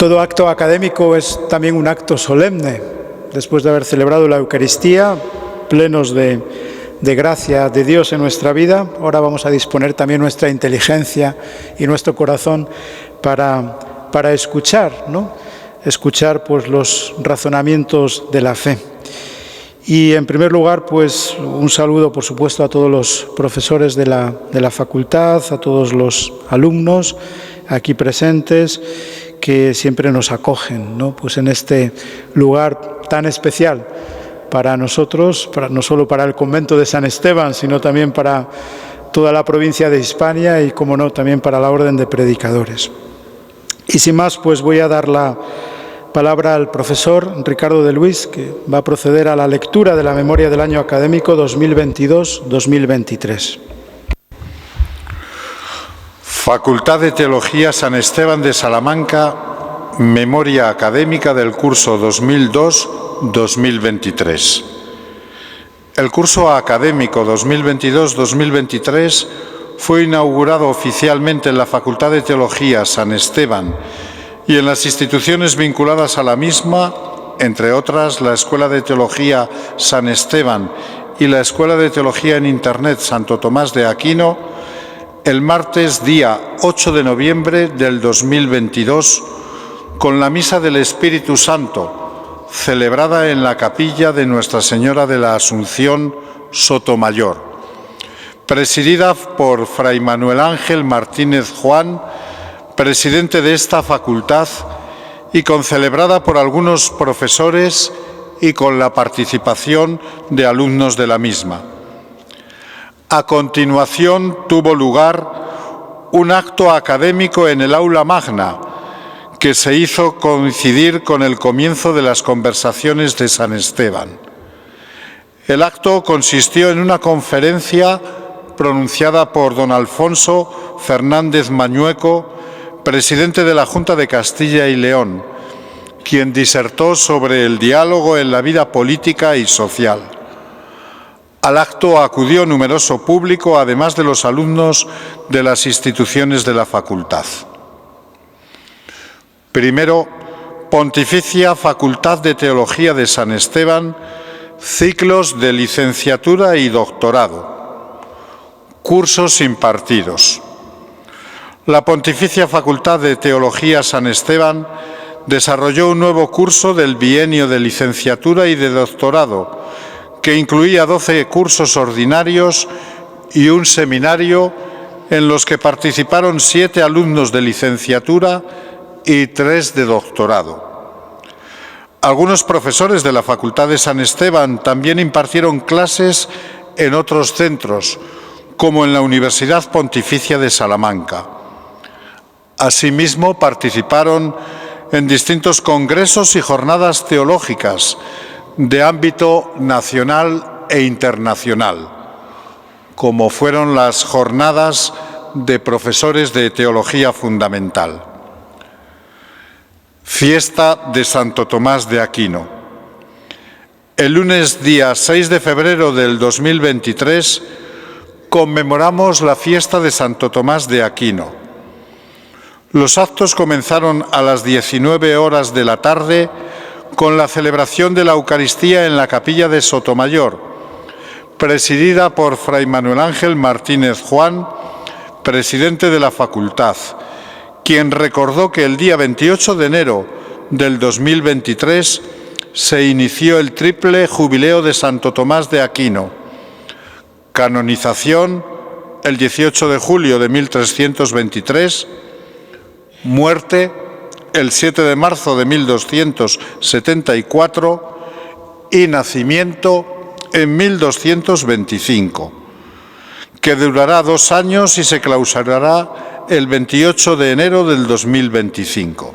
Todo acto académico es también un acto solemne. Después de haber celebrado la Eucaristía, plenos de gracia de Dios en nuestra vida, ahora vamos a disponer también nuestra inteligencia y nuestro corazón para escuchar, ¿no? Escuchar pues los razonamientos de la fe. Y en primer lugar, pues un saludo, por supuesto, a todos los profesores de la facultad, a todos los alumnos aquí presentes, que siempre nos acogen, ¿no? Pues en este lugar tan especial para nosotros, no solo para el convento de San Esteban, sino también para toda la provincia de Hispania y, como no, también para la Orden de Predicadores. Y sin más, pues voy a dar la palabra al profesor Ricardo de Luis, que va a proceder a la lectura de la memoria del año académico 2022-2023. Facultad de Teología San Esteban de Salamanca, memoria académica del curso 2002-2023. El curso académico 2022-2023 fue inaugurado oficialmente en la Facultad de Teología San Esteban y en las instituciones vinculadas a la misma, entre otras la Escuela de Teología San Esteban y la Escuela de Teología en Internet Santo Tomás de Aquino, el martes día 8 de noviembre del 2022, con la Misa del Espíritu Santo, celebrada en la capilla de Nuestra Señora de la Asunción Sotomayor, presidida por Fray Manuel Ángel Martínez Juan, presidente de esta facultad, y concelebrada por algunos profesores y con la participación de alumnos de la misma. A continuación tuvo lugar un acto académico en el aula magna, que se hizo coincidir con el comienzo de las conversaciones de San Esteban. El acto consistió en una conferencia pronunciada por don Alfonso Fernández Mañueco, presidente de la Junta de Castilla y León, quien disertó sobre el diálogo en la vida política y social. Al acto acudió numeroso público, además de los alumnos de las instituciones de la facultad. Primero, Pontificia Facultad de Teología de San Esteban, ciclos de licenciatura y doctorado. Cursos impartidos. La Pontificia Facultad de Teología San Esteban desarrolló un nuevo curso del bienio de licenciatura y de doctorado, que incluía 12 cursos ordinarios y un seminario en los que participaron 7 alumnos de licenciatura y 3 de doctorado. Algunos profesores de la Facultad de San Esteban también impartieron clases en otros centros, como en la Universidad Pontificia de Salamanca. Asimismo, participaron en distintos congresos y jornadas teológicas de ámbito nacional e internacional, como fueron las jornadas de profesores de Teología Fundamental. Fiesta de Santo Tomás de Aquino. El lunes día 6 de febrero del 2023 conmemoramos la fiesta de Santo Tomás de Aquino. Los actos comenzaron a las 19 horas de la tarde con la celebración de la Eucaristía en la capilla de Sotomayor, presidida por Fray Manuel Ángel Martínez Juan, presidente de la facultad, quien recordó que el día 28 de enero del 2023 se inició el triple jubileo de Santo Tomás de Aquino, canonización el 18 de julio de 1323, muerte el 7 de marzo de 1274 y nacimiento en 1225, que durará 2 años y se clausurará el 28 de enero del 2025.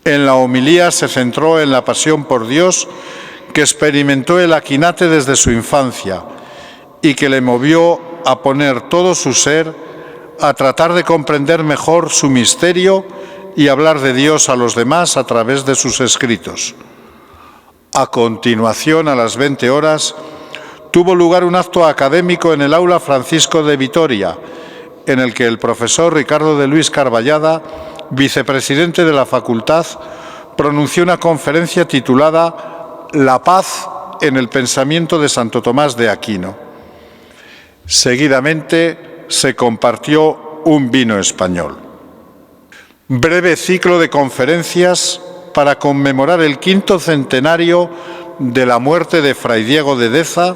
En la homilía se centró en la pasión por Dios que experimentó el aquinate desde su infancia y que le movió a poner todo su ser a tratar de comprender mejor su misterio y hablar de Dios a los demás a través de sus escritos. A continuación, a las 20 horas, tuvo lugar un acto académico en el aula Francisco de Vitoria, en el que el profesor Ricardo de Luis Carballada vicepresidente de la facultad, pronunció una conferencia titulada «La paz en el pensamiento de Santo Tomás de Aquino». Seguidamente se compartió un vino español. Breve ciclo de conferencias para conmemorar el 5º centenario de la muerte de Fray Diego de Deza,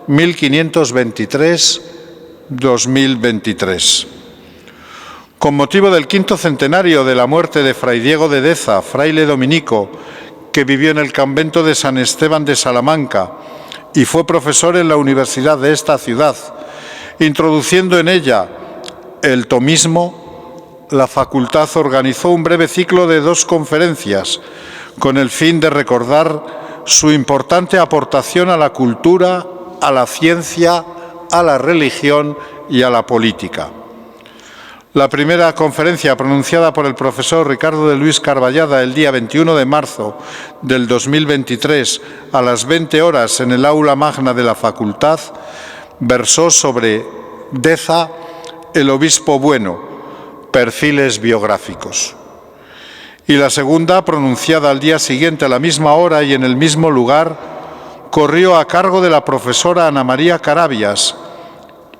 1523-2023. Con motivo del 5º centenario de la muerte de Fray Diego de Deza, fraile dominico, que vivió en el convento de San Esteban de Salamanca y fue profesor en la universidad de esta ciudad, introduciendo en ella el tomismo, la facultad organizó un breve ciclo de 2 conferencias con el fin de recordar su importante aportación a la cultura, a la ciencia, a la religión y a la política. La primera conferencia, pronunciada por el profesor Ricardo de Luis Carballada el día 21 de marzo del 2023 a las 20 horas en el aula magna de la facultad, versó sobre Deza, el obispo bueno, perfiles biográficos. Y la segunda, pronunciada al día siguiente a la misma hora y en el mismo lugar, corrió a cargo de la profesora Ana María Carabias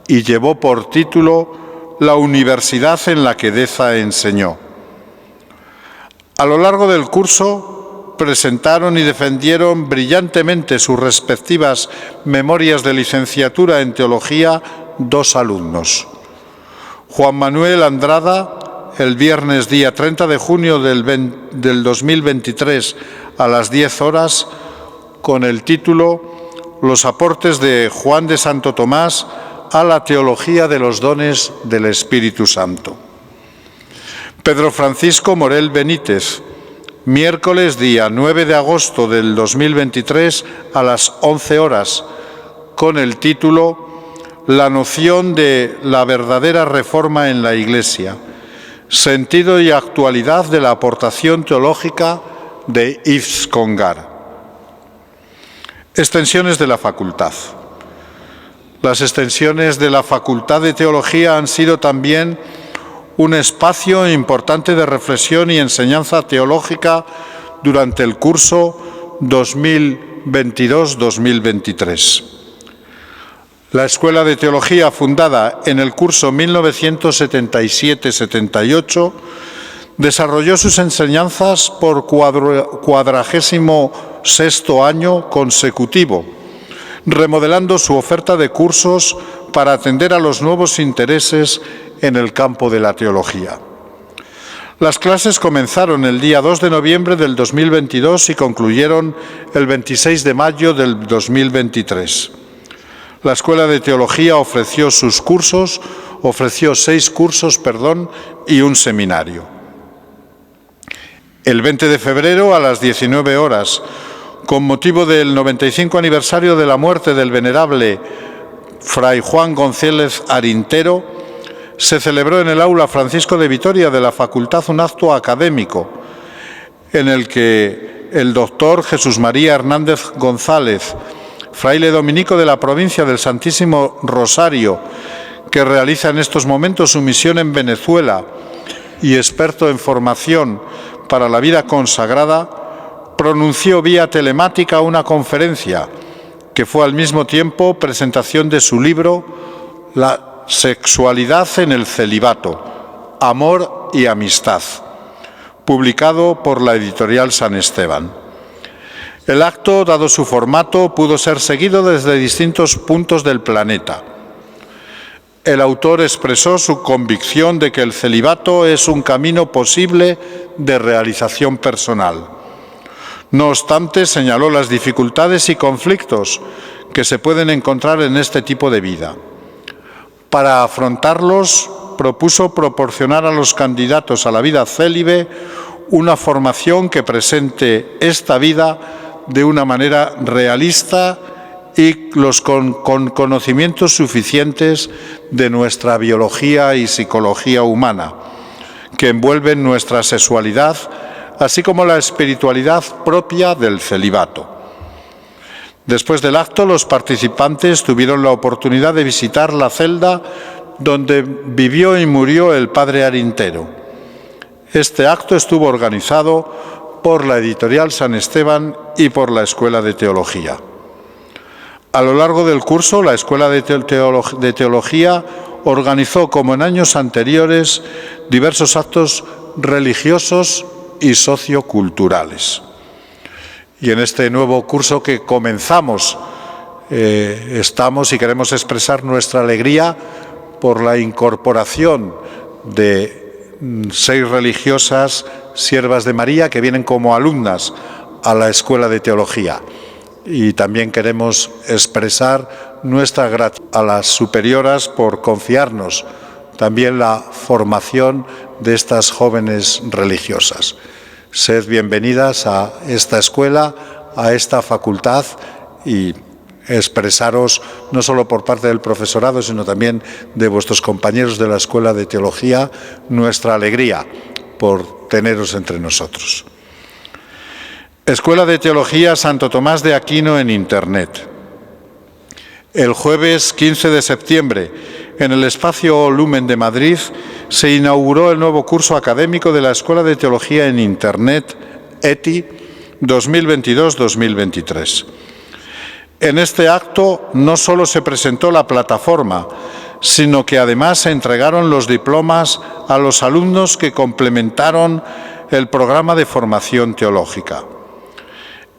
y llevó por título La universidad en la que Deza enseñó. A lo largo del curso presentaron y defendieron brillantemente sus respectivas memorias de licenciatura en teología 2 alumnos. Juan Manuel Andrada, el viernes día 30 de junio del 2023 a las 10 horas, con el título Los aportes de Juan de Santo Tomás a la teología de los dones del Espíritu Santo. Pedro Francisco Morel Benítez, miércoles día 9 de agosto del 2023 a las 11 horas, con el título La noción de la verdadera reforma en la Iglesia, sentido y actualidad de la aportación teológica de Yves Congar. Extensiones de la facultad. Las extensiones de la Facultad de Teología han sido también un espacio importante de reflexión y enseñanza teológica durante el curso 2022-2023. La Escuela de Teología, fundada en el curso 1977-78, desarrolló sus enseñanzas por 46º año consecutivo, remodelando su oferta de cursos para atender a los nuevos intereses en el campo de la teología. Las clases comenzaron el día 2 de noviembre del 2022 y concluyeron el 26 de mayo del 2023. La Escuela de Teología ofreció 6 cursos y un seminario. El 20 de febrero a las 19 horas, con motivo del 95 aniversario de la muerte del venerable Fray Juan González Arintero, se celebró en el aula Francisco de Vitoria de la Facultad un acto académico en el que el doctor Jesús María Hernández González, fraile dominico de la provincia del Santísimo Rosario, que realiza en estos momentos su misión en Venezuela y experto en formación para la vida consagrada, pronunció vía telemática una conferencia que fue al mismo tiempo presentación de su libro La sexualidad en el celibato, amor y amistad, publicado por la editorial San Esteban. El acto, dado su formato, pudo ser seguido desde distintos puntos del planeta. El autor expresó su convicción de que el celibato es un camino posible de realización personal. No obstante, señaló las dificultades y conflictos que se pueden encontrar en este tipo de vida. Para afrontarlos, propuso proporcionar a los candidatos a la vida célibe una formación que presente esta vida de una manera realista y con conocimientos suficientes de nuestra biología y psicología humana, que envuelven nuestra sexualidad, así como la espiritualidad propia del celibato. Después del acto, los participantes tuvieron la oportunidad de visitar la celda donde vivió y murió el padre Arintero. Este acto estuvo organizado por la Editorial San Esteban y por la Escuela de Teología. A lo largo del curso, la Escuela de Teología organizó, como en años anteriores, diversos actos religiosos y socioculturales. Y en este nuevo curso que comenzamos, estamos y queremos expresar nuestra alegría por la incorporación de 6 religiosas siervas de María que vienen como alumnas a la Escuela de Teología. Y también queremos expresar nuestra gratitud a las superioras por confiarnos también la formación de estas jóvenes religiosas. Sed bienvenidas a esta escuela, a esta facultad, y expresaros no solo por parte del profesorado, sino también de vuestros compañeros de la Escuela de Teología, nuestra alegría por teneros entre nosotros. Escuela de Teología Santo Tomás de Aquino en Internet. El jueves 15 de septiembre, en el Espacio Lumen de Madrid, se inauguró el nuevo curso académico de la Escuela de Teología en Internet, ETI, 2022-2023. En este acto no solo se presentó la plataforma, sino que además se entregaron los diplomas a los alumnos que complementaron el programa de formación teológica.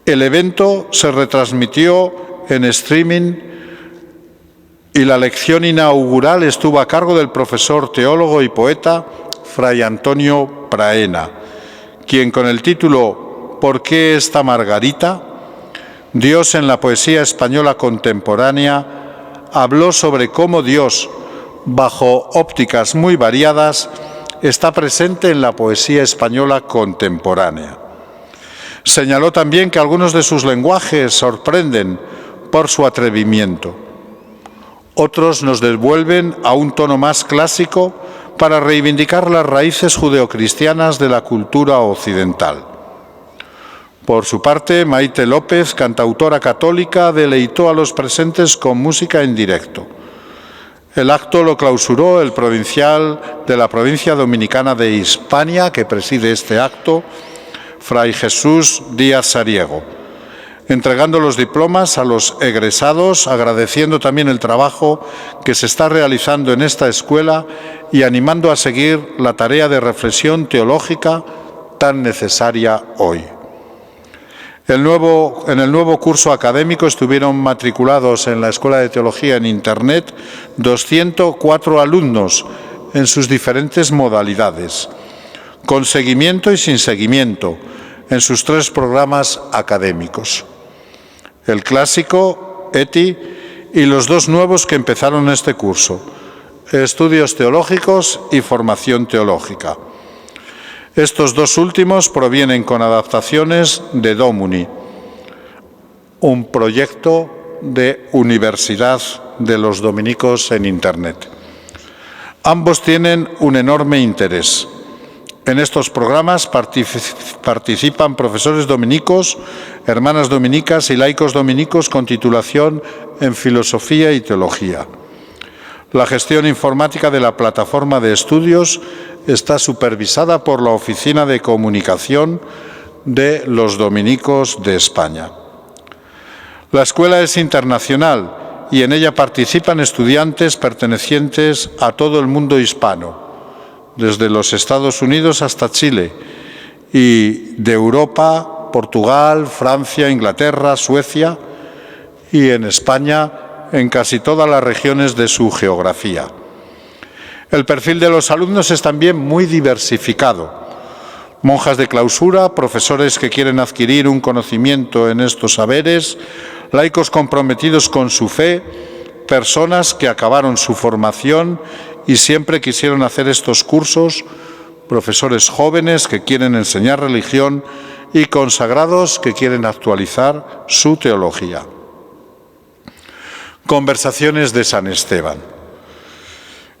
El evento se retransmitió en streaming y la lección inaugural estuvo a cargo del profesor teólogo y poeta Fray Antonio Praena, quien con el título ¿Por qué esta Margarita?, Dios en la poesía española contemporánea, habló sobre cómo Dios, bajo ópticas muy variadas, está presente en la poesía española contemporánea. Señaló también que algunos de sus lenguajes sorprenden por su atrevimiento. Otros nos devuelven a un tono más clásico para reivindicar las raíces judeocristianas de la cultura occidental. Por su parte, Maite López, cantautora católica, deleitó a los presentes con música en directo. El acto lo clausuró el provincial de la provincia dominicana de Hispania, que preside este acto, Fray Jesús Díaz Sariego, entregando los diplomas a los egresados, agradeciendo también el trabajo que se está realizando en esta escuela y animando a seguir la tarea de reflexión teológica tan necesaria hoy. En el nuevo curso académico estuvieron matriculados en la Escuela de Teología en Internet 204 alumnos en sus diferentes modalidades, con seguimiento y sin seguimiento, en sus 3 programas académicos: el clásico, ETI, y los 2 nuevos que empezaron este curso, estudios teológicos y formación teológica. Estos 2 últimos provienen con adaptaciones de Domuni, un proyecto de Universidad de los Dominicos en Internet. Ambos tienen un enorme interés. En estos programas participan profesores dominicos, hermanas dominicas y laicos dominicos con titulación en Filosofía y Teología. La gestión informática de la plataforma de estudios está supervisada por la Oficina de Comunicación de los Dominicos de España. La escuela es internacional y en ella participan estudiantes pertenecientes a todo el mundo hispano, desde los Estados Unidos hasta Chile, y de Europa, Portugal, Francia, Inglaterra, Suecia, y en España, en casi todas las regiones de su geografía. El perfil de los alumnos es también muy diversificado. Monjas de clausura, profesores que quieren adquirir un conocimiento en estos saberes, laicos comprometidos con su fe, personas que acabaron su formación y siempre quisieron hacer estos cursos, profesores jóvenes que quieren enseñar religión y consagrados que quieren actualizar su teología. Conversaciones de San Esteban.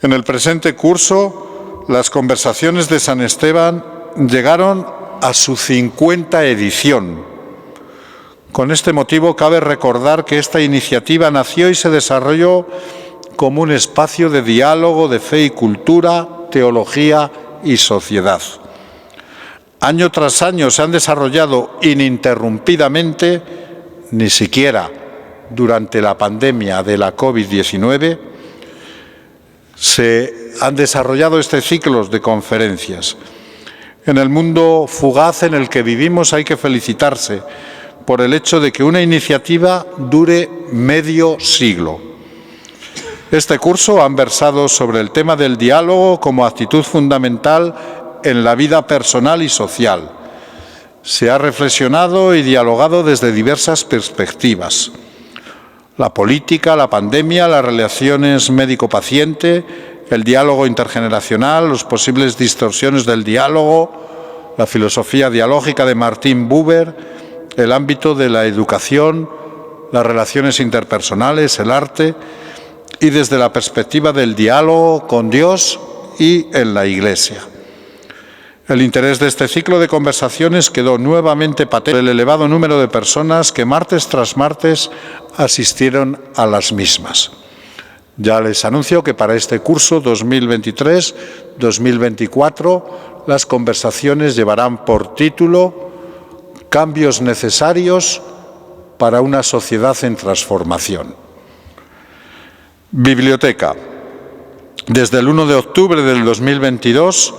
En el presente curso, las Conversaciones de San Esteban llegaron a su 50ª edición. Con este motivo, cabe recordar que esta iniciativa nació y se desarrolló como un espacio de diálogo de fe y cultura, teología y sociedad. Año tras año se han desarrollado ininterrumpidamente, ni siquiera durante la pandemia de la COVID-19, se han desarrollado este ciclo de conferencias. En el mundo fugaz en el que vivimos hay que felicitarse por el hecho de que una iniciativa dure medio siglo. Este curso han versado sobre el tema del diálogo como actitud fundamental en la vida personal y social. Se ha reflexionado y dialogado desde diversas perspectivas: la política, la pandemia, las relaciones médico-paciente, el diálogo intergeneracional, las posibles distorsiones del diálogo, la filosofía dialógica de Martin Buber, el ámbito de la educación, las relaciones interpersonales, el arte, y desde la perspectiva del diálogo con Dios y en la Iglesia. El interés de este ciclo de conversaciones quedó nuevamente patente por el elevado número de personas que martes tras martes asistieron a las mismas. Ya les anuncio que para este curso 2023-2024 las conversaciones llevarán por título Cambios necesarios para una sociedad en transformación. Biblioteca. Desde el 1 de octubre del 2022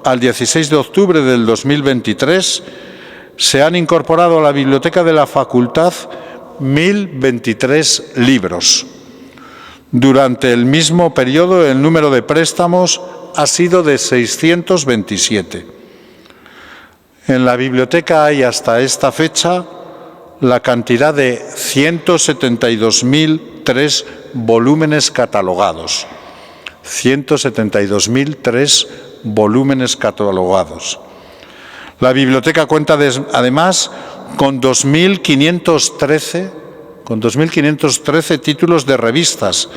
al 16 de octubre del 2023 se han incorporado a la biblioteca de la Facultad 1.023 libros. Durante el mismo periodo el número de préstamos ha sido de 627. En la biblioteca hay hasta esta fecha la cantidad de 172.003 volúmenes catalogados. 172.003 volúmenes catalogados. La biblioteca cuenta además con 2.513 títulos de revistas,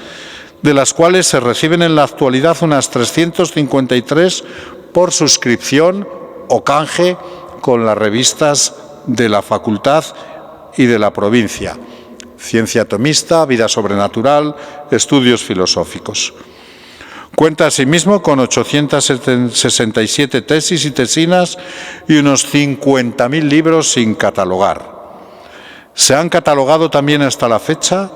de las cuales se reciben en la actualidad unas 353 por suscripción o canje con las revistas de la facultad y de la provincia: Ciencia Atomista, Vida Sobrenatural, Estudios Filosóficos. Cuenta asimismo con 867 tesis y tesinas y unos 50.000 libros sin catalogar. Se han catalogado también hasta la fecha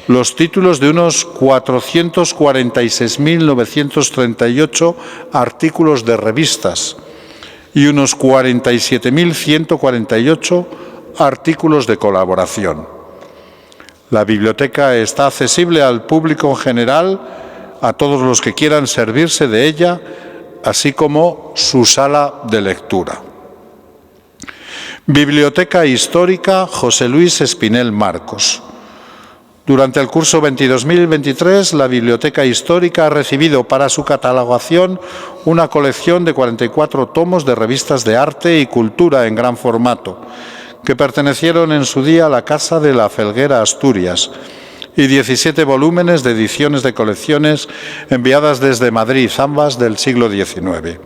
los títulos de unos 446.938 artículos de revistas y unos 47.148 artículos de colaboración. La biblioteca está accesible al público en general, a todos los que quieran servirse de ella, así como su sala de lectura. Biblioteca Histórica José Luis Espinel Marcos. Durante el curso 22.023, la Biblioteca Histórica ha recibido para su catalogación una colección de 44 tomos de revistas de arte y cultura en gran formato, que pertenecieron en su día a la Casa de la Felguera, Asturias, y 17 volúmenes de ediciones de colecciones enviadas desde Madrid, ambas del siglo XIX.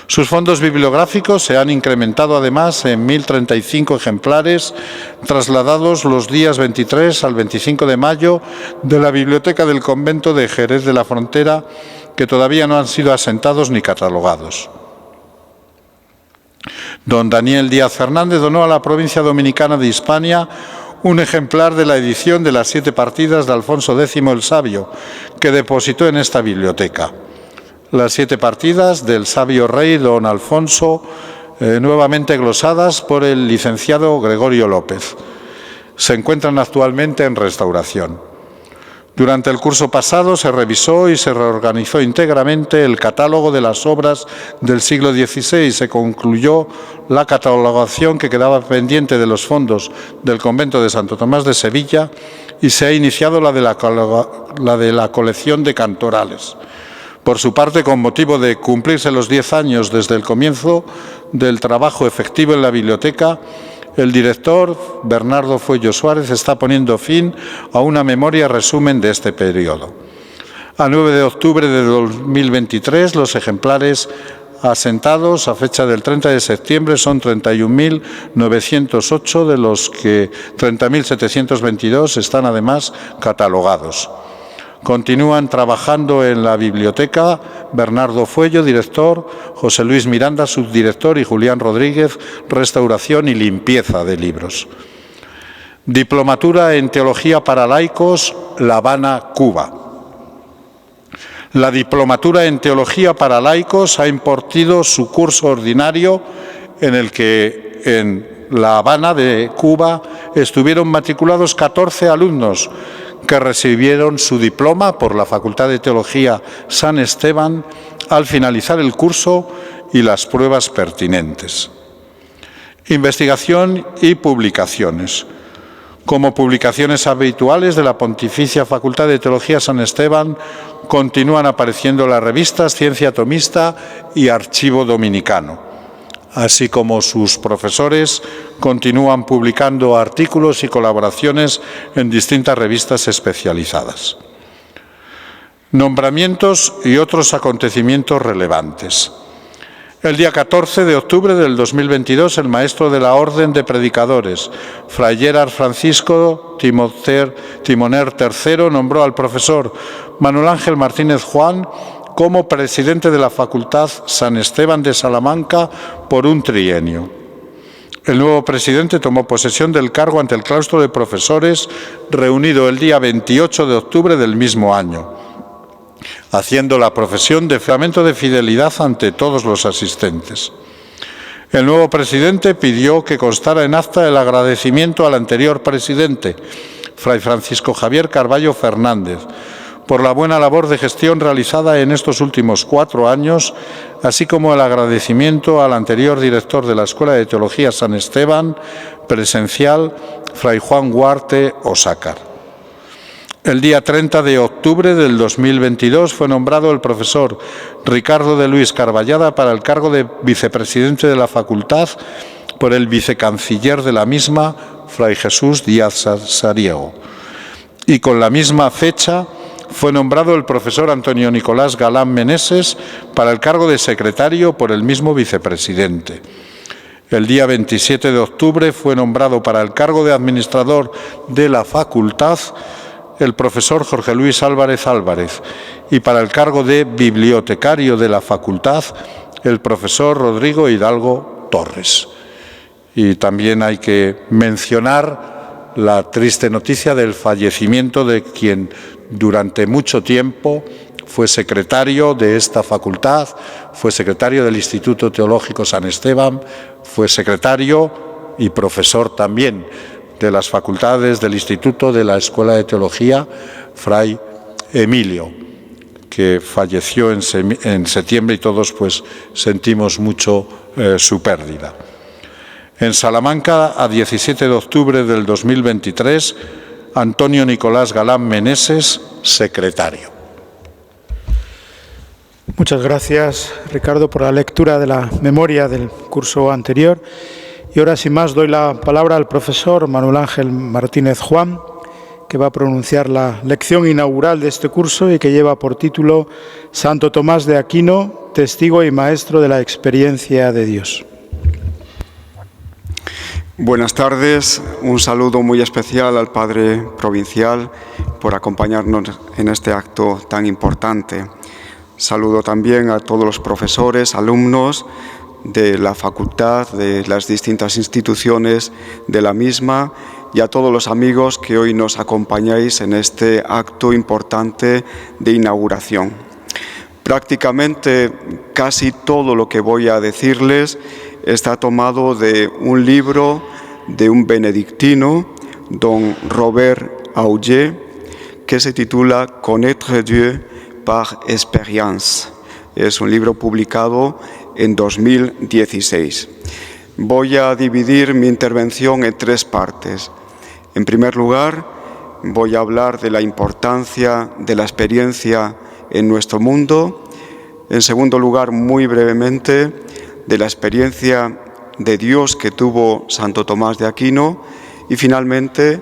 Sus fondos bibliográficos se han incrementado además en 1.035 ejemplares, trasladados los días 23 al 25 de mayo de la Biblioteca del Convento de Jerez de la Frontera, que todavía no han sido asentados ni catalogados. Don Daniel Díaz Fernández donó a la provincia dominicana de Hispania un ejemplar de la edición de las 7 partidas de Alfonso X el Sabio, que depositó en esta biblioteca. Las 7 partidas del sabio rey don Alfonso, nuevamente glosadas por el licenciado Gregorio López. Se encuentran actualmente en restauración. Durante el curso pasado se revisó y se reorganizó íntegramente el catálogo de las obras del siglo XVI y se concluyó la catalogación que quedaba pendiente de los fondos del convento de Santo Tomás de Sevilla y se ha iniciado la de la colección de cantorales. Por su parte, con motivo de cumplirse los 10 años desde el comienzo del trabajo efectivo en la biblioteca, el director, Bernardo Fuello Suárez, está poniendo fin a una memoria resumen de este periodo. A 9 de octubre de 2023, los ejemplares asentados a fecha del 30 de septiembre son 31.908, de los que 30.722 están además catalogados. Continúan trabajando en la biblioteca Bernardo Fuello, director, José Luis Miranda, subdirector, y Julián Rodríguez, restauración y limpieza de libros. Diplomatura en Teología para Laicos, La Habana, Cuba. La Diplomatura en Teología para Laicos ha impartido su curso ordinario, en el que en La Habana de Cuba estuvieron matriculados 14 alumnos que recibieron su diploma por la Facultad de Teología San Esteban al finalizar el curso y las pruebas pertinentes. Investigación y publicaciones. Como publicaciones habituales de la Pontificia Facultad de Teología San Esteban, continúan apareciendo las revistas Ciencia Tomista y Archivo Dominicano, así como sus profesores continúan publicando artículos y colaboraciones en distintas revistas especializadas. Nombramientos y otros acontecimientos relevantes. El día 14 de octubre del 2022, el maestro de la Orden de Predicadores, Fray Gerard Francisco Timoner III, nombró al profesor Manuel Ángel Martínez Juan como presidente de la Facultad San Esteban de Salamanca por un trienio. El nuevo presidente tomó posesión del cargo ante el claustro de profesores reunido el día 28 de octubre del mismo año, haciendo la profesión de juramento de fidelidad ante todos los asistentes. El nuevo presidente pidió que constara en acta el agradecimiento al anterior presidente, Fray Francisco Javier Carballo Fernández, por la buena labor de gestión realizada en estos últimos 4 años, así como el agradecimiento al anterior director de la Escuela de Teología San Esteban, presencial, Fray Juan Huarte Osácar. El día 30 de octubre del 2022 fue nombrado el profesor Ricardo de Luis Carballada para el cargo de vicepresidente de la facultad por el vicecanciller de la misma, Fray Jesús Díaz Sariego. Y con la misma fecha fue nombrado el profesor Antonio Nicolás Galán Meneses para el cargo de secretario por el mismo vicepresidente. El día 27 de octubre fue nombrado para el cargo de administrador de la facultad el profesor Jorge Luis Álvarez Álvarez y para el cargo de bibliotecario de la facultad el profesor Rodrigo Hidalgo Torres. Y también hay que mencionar la triste noticia del fallecimiento de quien durante mucho tiempo fue secretario de esta facultad, fue secretario del Instituto Teológico San Esteban, fue secretario y profesor también de las facultades del Instituto de la Escuela de Teología, Fray Emilio, que falleció en septiembre y todos pues sentimos mucho su pérdida. En Salamanca, a 17 de octubre del 2023, Antonio Nicolás Galán Meneses, secretario. Muchas gracias, Ricardo, por la lectura de la memoria del curso anterior. Y ahora, sin más, doy la palabra al profesor Manuel Ángel Martínez Juan, que va a pronunciar la lección inaugural de este curso y que lleva por título Santo Tomás de Aquino, testigo y maestro de la experiencia de Dios. Buenas tardes, un saludo muy especial al Padre Provincial por acompañarnos en este acto tan importante. Saludo también a todos los profesores, alumnos de la facultad, de las distintas instituciones de la misma y a todos los amigos que hoy nos acompañáis en este acto importante de inauguración. Prácticamente casi todo lo que voy a decirles está tomado de un libro de un benedictino, don Robert Auger, que se titula Connaître Dieu par expérience. Es un libro publicado en 2016. Voy a dividir mi intervención en 3 partes. En primer lugar, voy a hablar de la importancia de la experiencia en nuestro mundo. En segundo lugar, muy brevemente, de la experiencia de Dios que tuvo Santo Tomás de Aquino y finalmente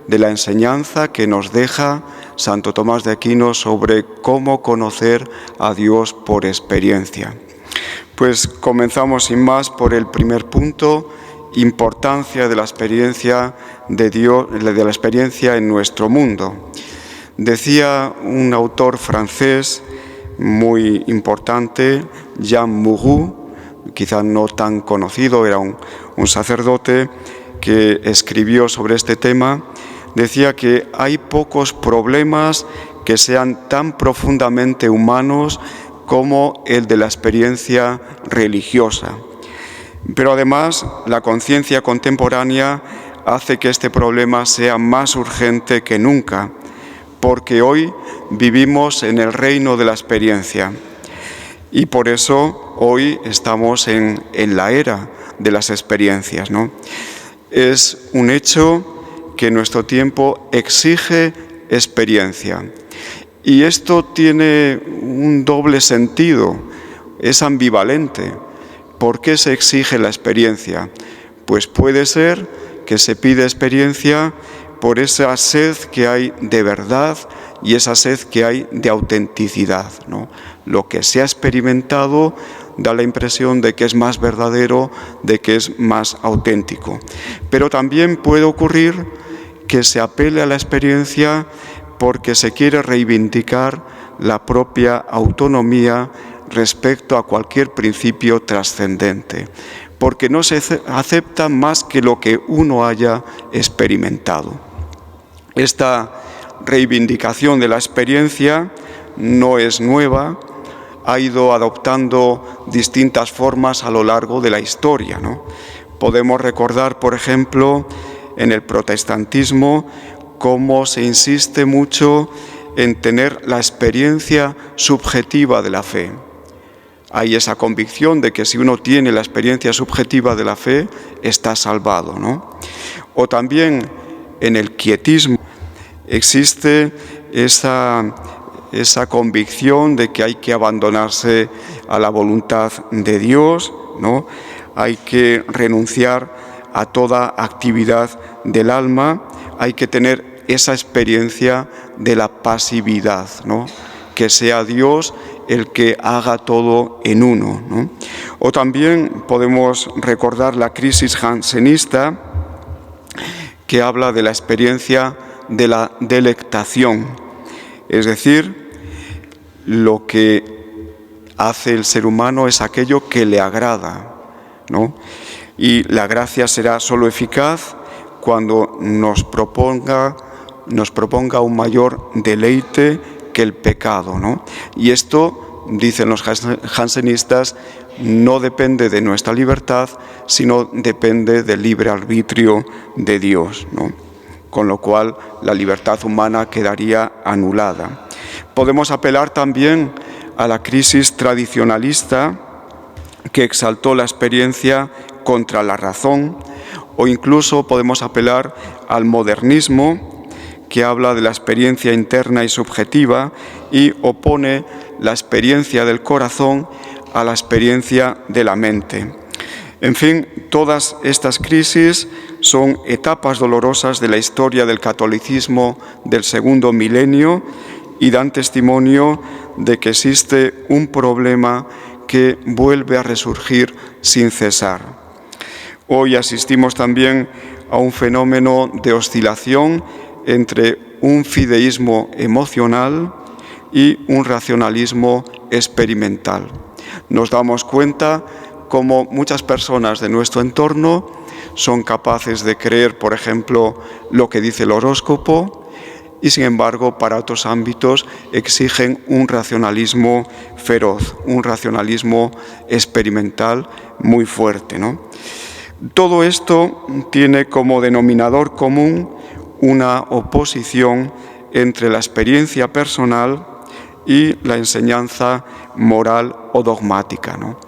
de la enseñanza que nos deja Santo Tomás de Aquino sobre cómo conocer a Dios por experiencia. Pues comenzamos sin más por el primer punto, importancia de la experiencia de Dios, de la experiencia en nuestro mundo. Decía un autor francés muy importante, Jean Mourou, quizá no tan conocido, era un sacerdote que escribió sobre este tema, decía que hay pocos problemas que sean tan profundamente humanos como el de la experiencia religiosa. Pero además, la conciencia contemporánea hace que este problema sea más urgente que nunca, porque hoy vivimos en el reino de la experiencia y por eso hoy estamos en la era de las experiencias, ¿no? Es un hecho que nuestro tiempo exige experiencia y esto tiene un doble sentido, es ambivalente. ¿Por qué se exige la experiencia? Pues puede ser que se pide experiencia por esa sed que hay de verdad y esa sed que hay de autenticidad, ¿no? Lo que se ha experimentado da la impresión de que es más verdadero, de que es más auténtico. Pero también puede ocurrir que se apele a la experiencia porque se quiere reivindicar la propia autonomía respecto a cualquier principio trascendente, porque no se acepta más que lo que uno haya experimentado. Esta reivindicación de la experiencia no es nueva, ha ido adoptando distintas formas a lo largo de la historia, ¿no? Podemos recordar, por ejemplo, en el protestantismo, cómo se insiste mucho en tener la experiencia subjetiva de la fe. Hay esa convicción de que si uno tiene la experiencia subjetiva de la fe, está salvado, ¿no? O también en el quietismo existe esa convicción de que hay que abandonarse a la voluntad de Dios, ¿no? Hay que renunciar a toda actividad del alma, hay que tener esa experiencia de la pasividad, ¿no? Que sea Dios el que haga todo en uno, ¿no? O también podemos recordar la crisis jansenista, que habla de la experiencia de la delectación, es decir, lo que hace el ser humano es aquello que le agrada, ¿no? Y la gracia será solo eficaz cuando nos proponga un mayor deleite que el pecado, ¿no? Y esto, dicen los jansenistas, no depende de nuestra libertad, sino depende del libre arbitrio de Dios, ¿no? Con lo cual la libertad humana quedaría anulada. Podemos apelar también a la crisis tradicionalista que exaltó la experiencia contra la razón, o incluso podemos apelar al modernismo, que habla de la experiencia interna y subjetiva y opone la experiencia del corazón a la experiencia de la mente. En fin, todas estas crisis son etapas dolorosas de la historia del catolicismo del segundo milenio y dan testimonio de que existe un problema que vuelve a resurgir sin cesar. Hoy asistimos también a un fenómeno de oscilación entre un fideísmo emocional y un racionalismo experimental. Nos damos cuenta cómo muchas personas de nuestro entorno son capaces de creer, por ejemplo, lo que dice el horóscopo, y sin embargo, para otros ámbitos exigen un racionalismo feroz, un racionalismo experimental muy fuerte, ¿no? Todo esto tiene como denominador común una oposición entre la experiencia personal y la enseñanza moral o dogmática, ¿no?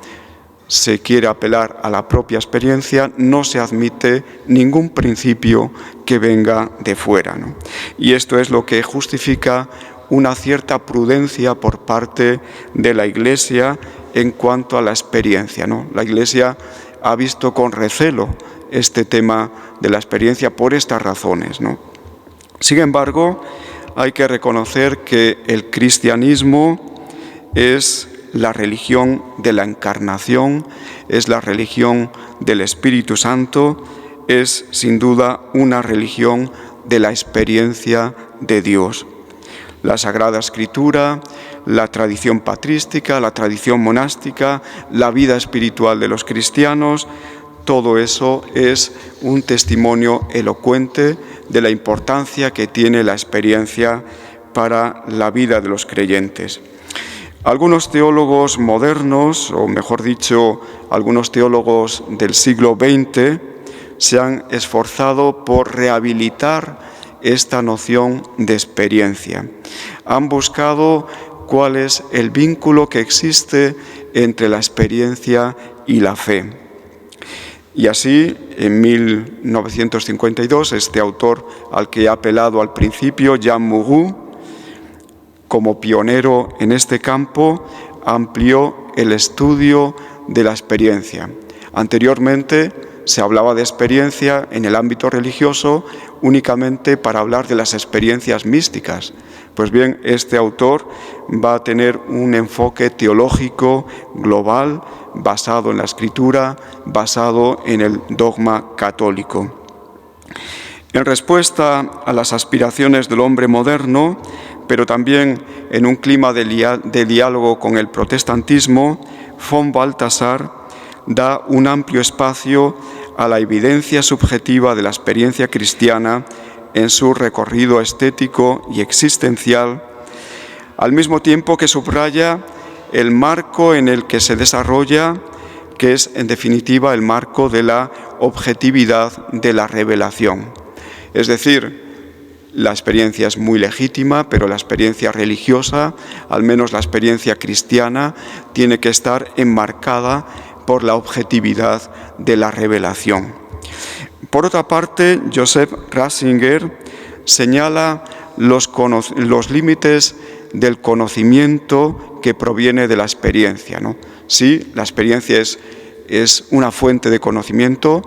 Se quiere apelar a la propia experiencia, no se admite ningún principio que venga de fuera, ¿no? Y esto es lo que justifica una cierta prudencia por parte de la Iglesia en cuanto a la experiencia, ¿no? La Iglesia ha visto con recelo este tema de la experiencia por estas razones, ¿no? Sin embargo, hay que reconocer que el cristianismo es la religión de la encarnación, es la religión del Espíritu Santo, es sin duda una religión de la experiencia de Dios. La Sagrada Escritura, la tradición patrística, la tradición monástica, la vida espiritual de los cristianos, todo eso es un testimonio elocuente de la importancia que tiene la experiencia para la vida de los creyentes. Algunos teólogos modernos, o mejor dicho, algunos teólogos del siglo XX, se han esforzado por rehabilitar esta noción de experiencia. Han buscado cuál es el vínculo que existe entre la experiencia y la fe. Y así, en 1952, este autor al que he apelado al principio, Jean Mourou, como pionero en este campo, amplió el estudio de la experiencia. Anteriormente se hablaba de experiencia en el ámbito religioso únicamente para hablar de las experiencias místicas. Pues bien, este autor va a tener un enfoque teológico global basado en la Escritura, basado en el dogma católico. En respuesta a las aspiraciones del hombre moderno, pero también en un clima de diálogo con el protestantismo, von Balthasar da un amplio espacio a la evidencia subjetiva de la experiencia cristiana en su recorrido estético y existencial, al mismo tiempo que subraya el marco en el que se desarrolla, que es en definitiva el marco de la objetividad de la revelación. Es decir, la experiencia es muy legítima, pero la experiencia religiosa, al menos la experiencia cristiana, tiene que estar enmarcada por la objetividad de la revelación. Por otra parte, Joseph Ratzinger señala los límites del conocimiento que proviene de la experiencia, ¿no? Sí, la experiencia es una fuente de conocimiento,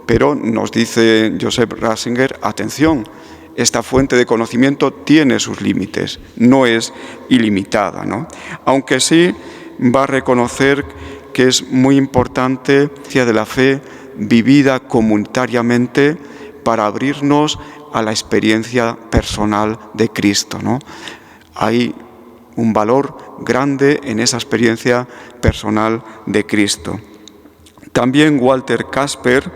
pero nos dice Joseph Ratzinger, atención, esta fuente de conocimiento tiene sus límites, no es ilimitada, ¿no? Aunque sí va a reconocer que es muy importante de la fe vivida comunitariamente para abrirnos a la experiencia personal de Cristo, ¿no? Hay un valor grande en esa experiencia personal de Cristo. También Walter Kasper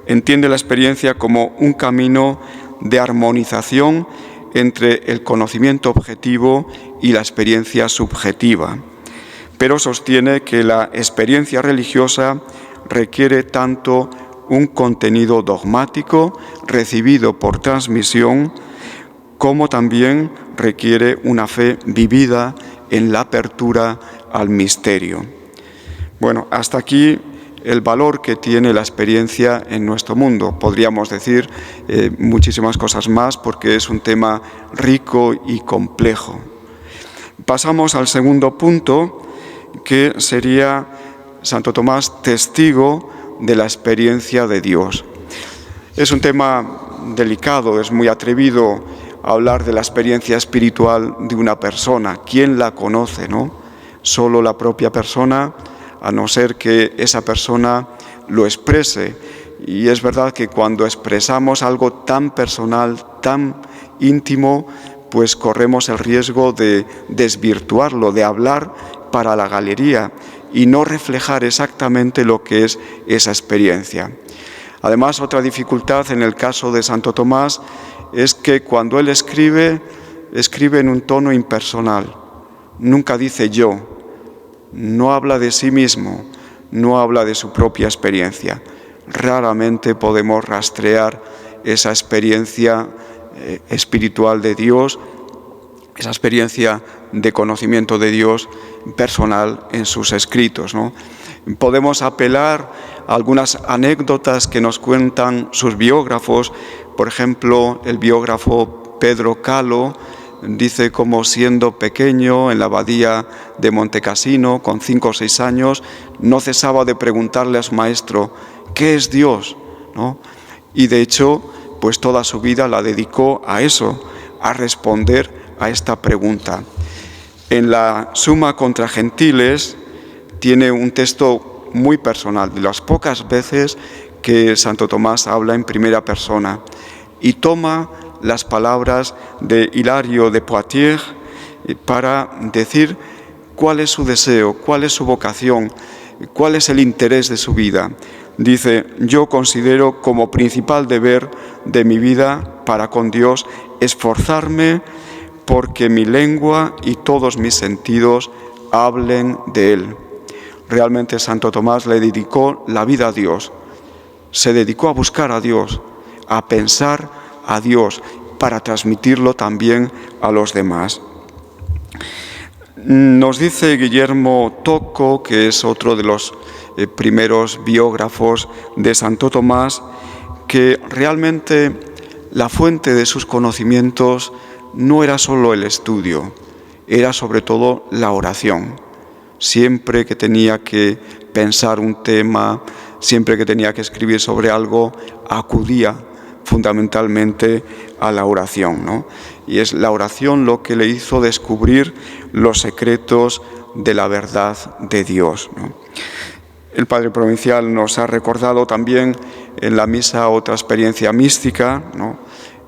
entiende la experiencia como un camino de armonización entre el conocimiento objetivo y la experiencia subjetiva, pero sostiene que la experiencia religiosa requiere tanto un contenido dogmático recibido por transmisión, como también requiere una fe vivida en la apertura al misterio. Bueno, hasta aquí el valor que tiene la experiencia en nuestro mundo. Podríamos decir muchísimas cosas más porque es un tema rico y complejo. Pasamos al segundo punto, que sería Santo Tomás, testigo de la experiencia de Dios. Es un tema delicado, es muy atrevido hablar de la experiencia espiritual de una persona. ¿Quién la conoce, no? Solo la propia persona, a no ser que esa persona lo exprese. Y es verdad que cuando expresamos algo tan personal, tan íntimo, pues corremos el riesgo de desvirtuarlo, de hablar para la galería y no reflejar exactamente lo que es esa experiencia. Además, otra dificultad en el caso de Santo Tomás es que cuando él escribe en un tono impersonal. Nunca dice yo, no habla de sí mismo, no habla de su propia experiencia. Raramente podemos rastrear esa experiencia espiritual de Dios, esa experiencia de conocimiento de Dios personal en sus escritos, ¿no? Podemos apelar a algunas anécdotas que nos cuentan sus biógrafos. Por ejemplo, el biógrafo Pedro Calo dice cómo siendo pequeño en la abadía de Montecassino, con 5 o 6 años, no cesaba de preguntarle a su maestro, ¿qué es Dios?, ¿no? Y de hecho, pues toda su vida la dedicó a eso, a responder a esta pregunta. En la Summa contra Gentiles tiene un texto muy personal, de las pocas veces que Santo Tomás habla en primera persona, y toma las palabras de Hilario de Poitiers para decir cuál es su deseo, cuál es su vocación, cuál es el interés de su vida. Dice: yo considero como principal deber de mi vida para con Dios esforzarme porque mi lengua y todos mis sentidos hablen de Él. Realmente Santo Tomás le dedicó la vida a Dios, se dedicó a buscar a Dios, a pensar a Dios, para transmitirlo también a los demás. Nos dice Guillermo Tocco, que es otro de los primeros biógrafos de Santo Tomás, que realmente la fuente de sus conocimientos no era solo el estudio, era sobre todo la oración. Siempre que tenía que pensar un tema, siempre que tenía que escribir sobre algo, acudía fundamentalmente a la oración, ¿no? Y es la oración lo que le hizo descubrir los secretos de la verdad de Dios, ¿no? El Padre Provincial nos ha recordado también en la misa otra experiencia mística, ¿no?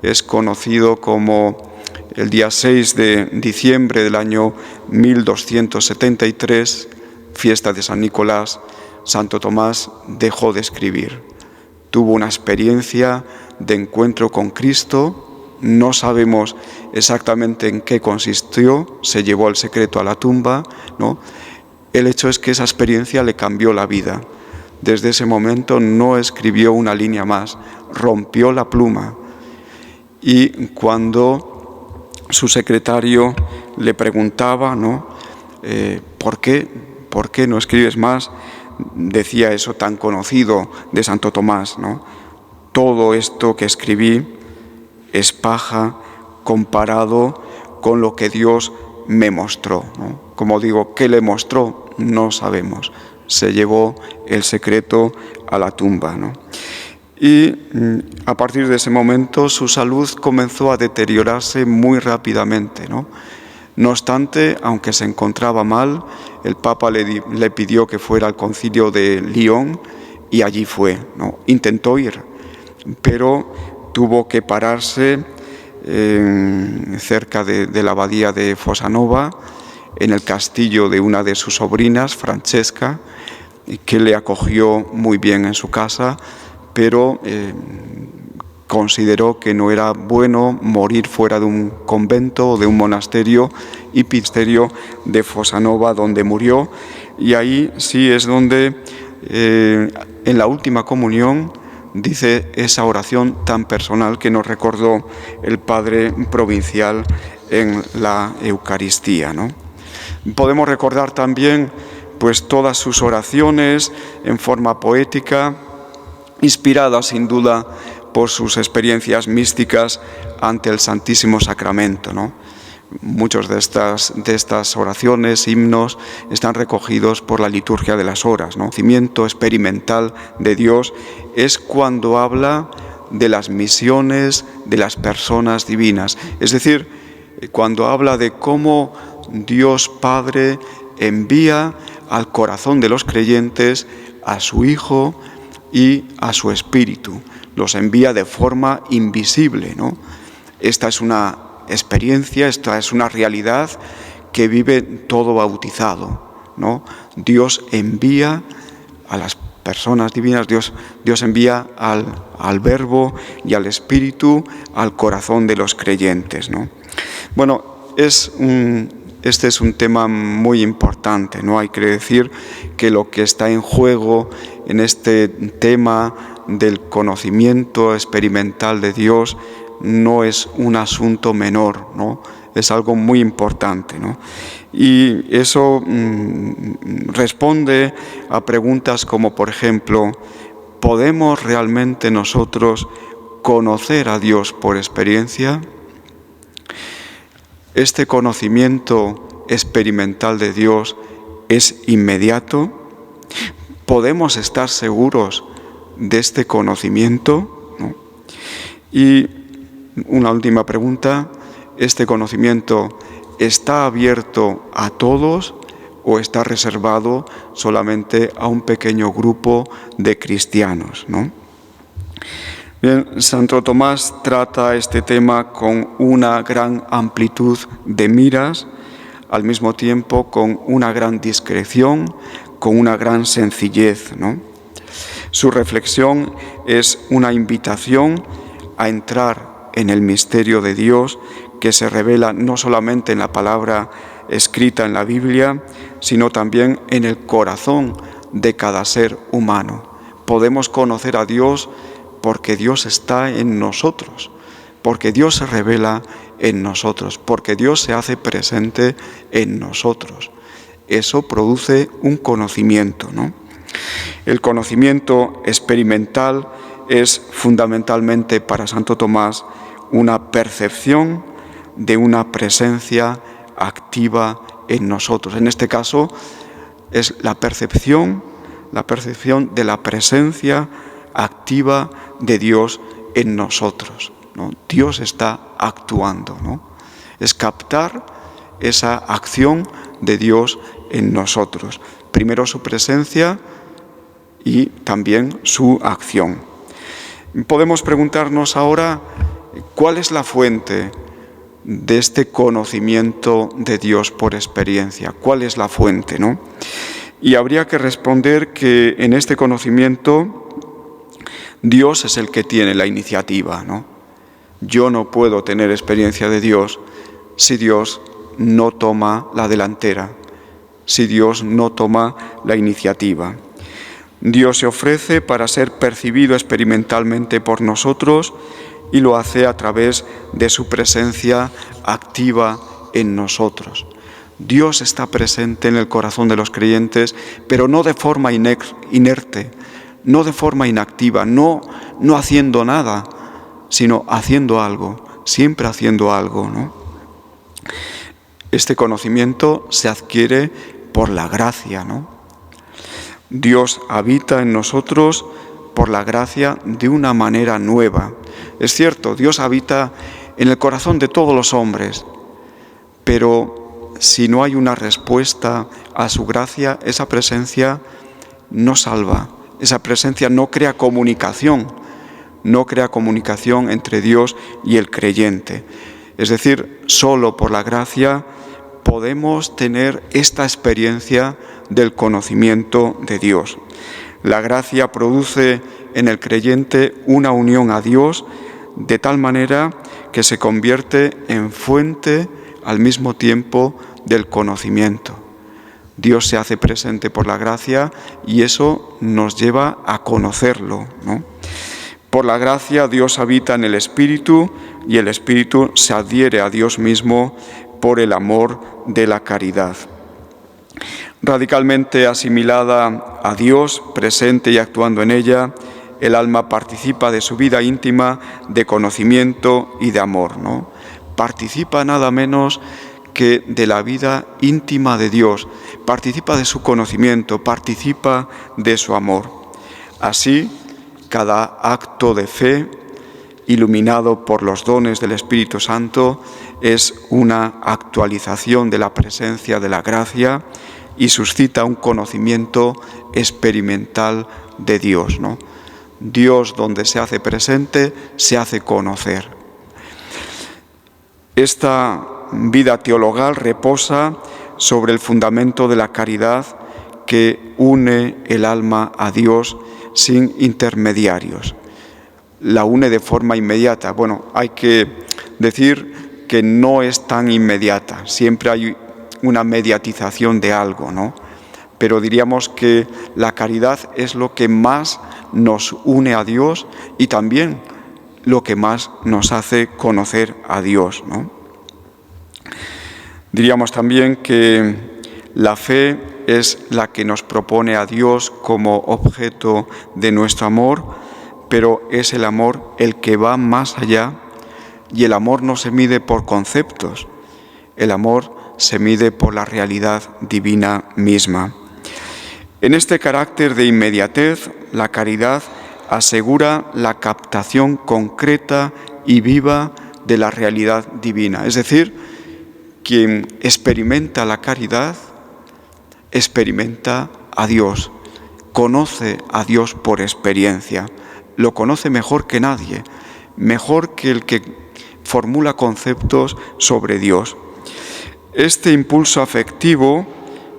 Es conocido como el día 6 de diciembre del año 1273, fiesta de San Nicolás, Santo Tomás dejó de escribir. Tuvo una experiencia de encuentro con Cristo, no sabemos exactamente en qué consistió, se llevó el secreto a la tumba, ¿no? El hecho es que esa experiencia le cambió la vida. Desde ese momento no escribió una línea más, rompió la pluma. Y cuando su secretario le preguntaba, ¿no? ¿Por qué no escribes más?, decía eso tan conocido de Santo Tomás, ¿no? Todo esto que escribí es paja comparado con lo que Dios me mostró, ¿no? Como digo, ¿qué le mostró? No sabemos. Se llevó el secreto a la tumba, ¿no? Y a partir de ese momento su salud comenzó a deteriorarse muy rápidamente, ¿no? No obstante, aunque se encontraba mal, el Papa le pidió que fuera al concilio de Lyon y allí fue, ¿no? Intentó ir, pero tuvo que pararse cerca de la abadía de Fossanova, en el castillo de una de sus sobrinas, Francesca, que le acogió muy bien en su casa, pero consideró que no era bueno morir fuera de un convento o de un monasterio, y monasterio de Fossanova, donde murió. Y ahí sí es donde en la última comunión dice esa oración tan personal que nos recordó el Padre Provincial en la Eucaristía, ¿no? Podemos recordar también pues todas sus oraciones en forma poética, inspiradas sin duda por sus experiencias místicas ante el Santísimo Sacramento, ¿no? Muchas de estas oraciones, himnos, están recogidos por la liturgia de las horas, ¿no? El conocimiento experimental de Dios es cuando habla de las misiones de las personas divinas, es decir, cuando habla de cómo Dios Padre envía al corazón de los creyentes a su Hijo y a su Espíritu. Los envía de forma invisible, ¿no? Esta es una experiencia, esta es una realidad que vive todo bautizado, ¿no? Dios envía a las personas divinas, Dios envía al Verbo y al Espíritu al corazón de los creyentes, ¿no? Bueno, este es un tema muy importante, ¿no? Hay que decir que lo que está en juego en este tema del conocimiento experimental de Dios no es un asunto menor, ¿no? Es algo muy importante, ¿no? Y eso responde a preguntas como, por ejemplo, ¿podemos realmente nosotros conocer a Dios por experiencia? ¿Este conocimiento experimental de Dios es inmediato? ¿Podemos estar seguros de este conocimiento? ¿No? Y una última pregunta, ¿este conocimiento está abierto a todos o está reservado solamente a un pequeño grupo de cristianos, ¿no? Bien, Santo Tomás trata este tema con una gran amplitud de miras, al mismo tiempo con una gran discreción, con una gran sencillez, ¿no? Su reflexión es una invitación a entrar en el misterio de Dios que se revela no solamente en la palabra escrita en la Biblia, sino también en el corazón de cada ser humano. Podemos conocer a Dios porque Dios está en nosotros, porque Dios se revela en nosotros, porque Dios se hace presente en nosotros. Eso produce un conocimiento, ¿no? El conocimiento experimental es fundamentalmente para Santo Tomás una percepción de una presencia activa en nosotros. En este caso es la percepción de la presencia activa de Dios en nosotros, ¿no? Dios está actuando, ¿no? Es captar esa acción de Dios en nosotros. Primero su presencia y también su acción. Podemos preguntarnos ahora, ¿cuál es la fuente de este conocimiento de Dios por experiencia? ¿Cuál es la fuente, no? Y habría que responder que en este conocimiento Dios es el que tiene la iniciativa, ¿no? Yo no puedo tener experiencia de Dios si Dios no toma la delantera, si Dios no toma la iniciativa. Dios se ofrece para ser percibido experimentalmente por nosotros y lo hace a través de su presencia activa en nosotros. Dios está presente en el corazón de los creyentes, pero no de forma inerte, no de forma inactiva, no haciendo nada, sino haciendo algo, siempre haciendo algo, ¿no? Este conocimiento se adquiere por la gracia, ¿no? Dios habita en nosotros por la gracia de una manera nueva. Es cierto, Dios habita en el corazón de todos los hombres, pero si no hay una respuesta a su gracia, esa presencia no salva, esa presencia no crea comunicación entre Dios y el creyente. Es decir, solo por la gracia podemos tener esta experiencia del conocimiento de Dios. La gracia produce en el creyente una unión a Dios de tal manera que se convierte en fuente al mismo tiempo del conocimiento. Dios se hace presente por la gracia y eso nos lleva a conocerlo, ¿no? Por la gracia Dios habita en el Espíritu y el Espíritu se adhiere a Dios mismo por el amor de la caridad. Radicalmente asimilada a Dios, presente y actuando en ella, el alma participa de su vida íntima de conocimiento y de amor, ¿no? Participa nada menos que de la vida íntima de Dios, participa de su conocimiento, participa de su amor. Así, cada acto de fe, iluminado por los dones del Espíritu Santo, es una actualización de la presencia de la gracia y suscita un conocimiento experimental de Dios, ¿no? Dios, donde se hace presente, se hace conocer. Esta vida teologal reposa sobre el fundamento de la caridad que une el alma a Dios sin intermediarios. La une de forma inmediata. Bueno, hay que decir que no es tan inmediata, siempre hay una mediatización de algo, ¿no? Pero diríamos que la caridad es lo que más nos une a Dios y también lo que más nos hace conocer a Dios, ¿no? Diríamos también que la fe es la que nos propone a Dios como objeto de nuestro amor, pero es el amor el que va más allá y el amor no se mide por conceptos, el amor se mide por la realidad divina misma. En este carácter de inmediatez, la caridad asegura la captación concreta y viva de la realidad divina. Es decir, quien experimenta la caridad, experimenta a Dios, conoce a Dios por experiencia, lo conoce mejor que nadie, mejor que el que formula conceptos sobre Dios. Este impulso afectivo,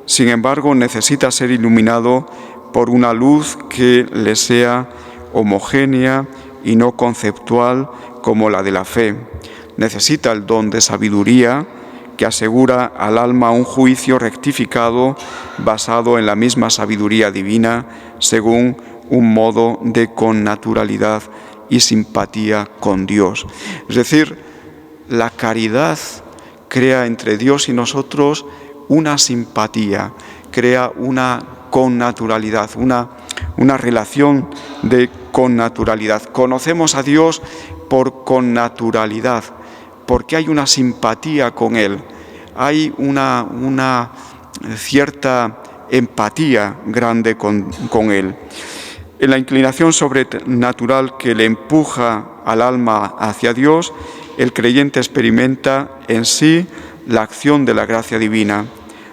sin embargo, necesita ser iluminado por una luz que le sea homogénea y no conceptual como la de la fe. Necesita el don de sabiduría que asegura al alma un juicio rectificado basado en la misma sabiduría divina, según un modo de connaturalidad y simpatía con Dios. Es decir, la caridad crea entre Dios y nosotros una simpatía, crea una connaturalidad, una relación de connaturalidad. Conocemos a Dios por connaturalidad, porque hay una simpatía con Él, hay una cierta empatía grande con Él. En la inclinación sobrenatural que le empuja al alma hacia Dios, el creyente experimenta en sí la acción de la gracia divina.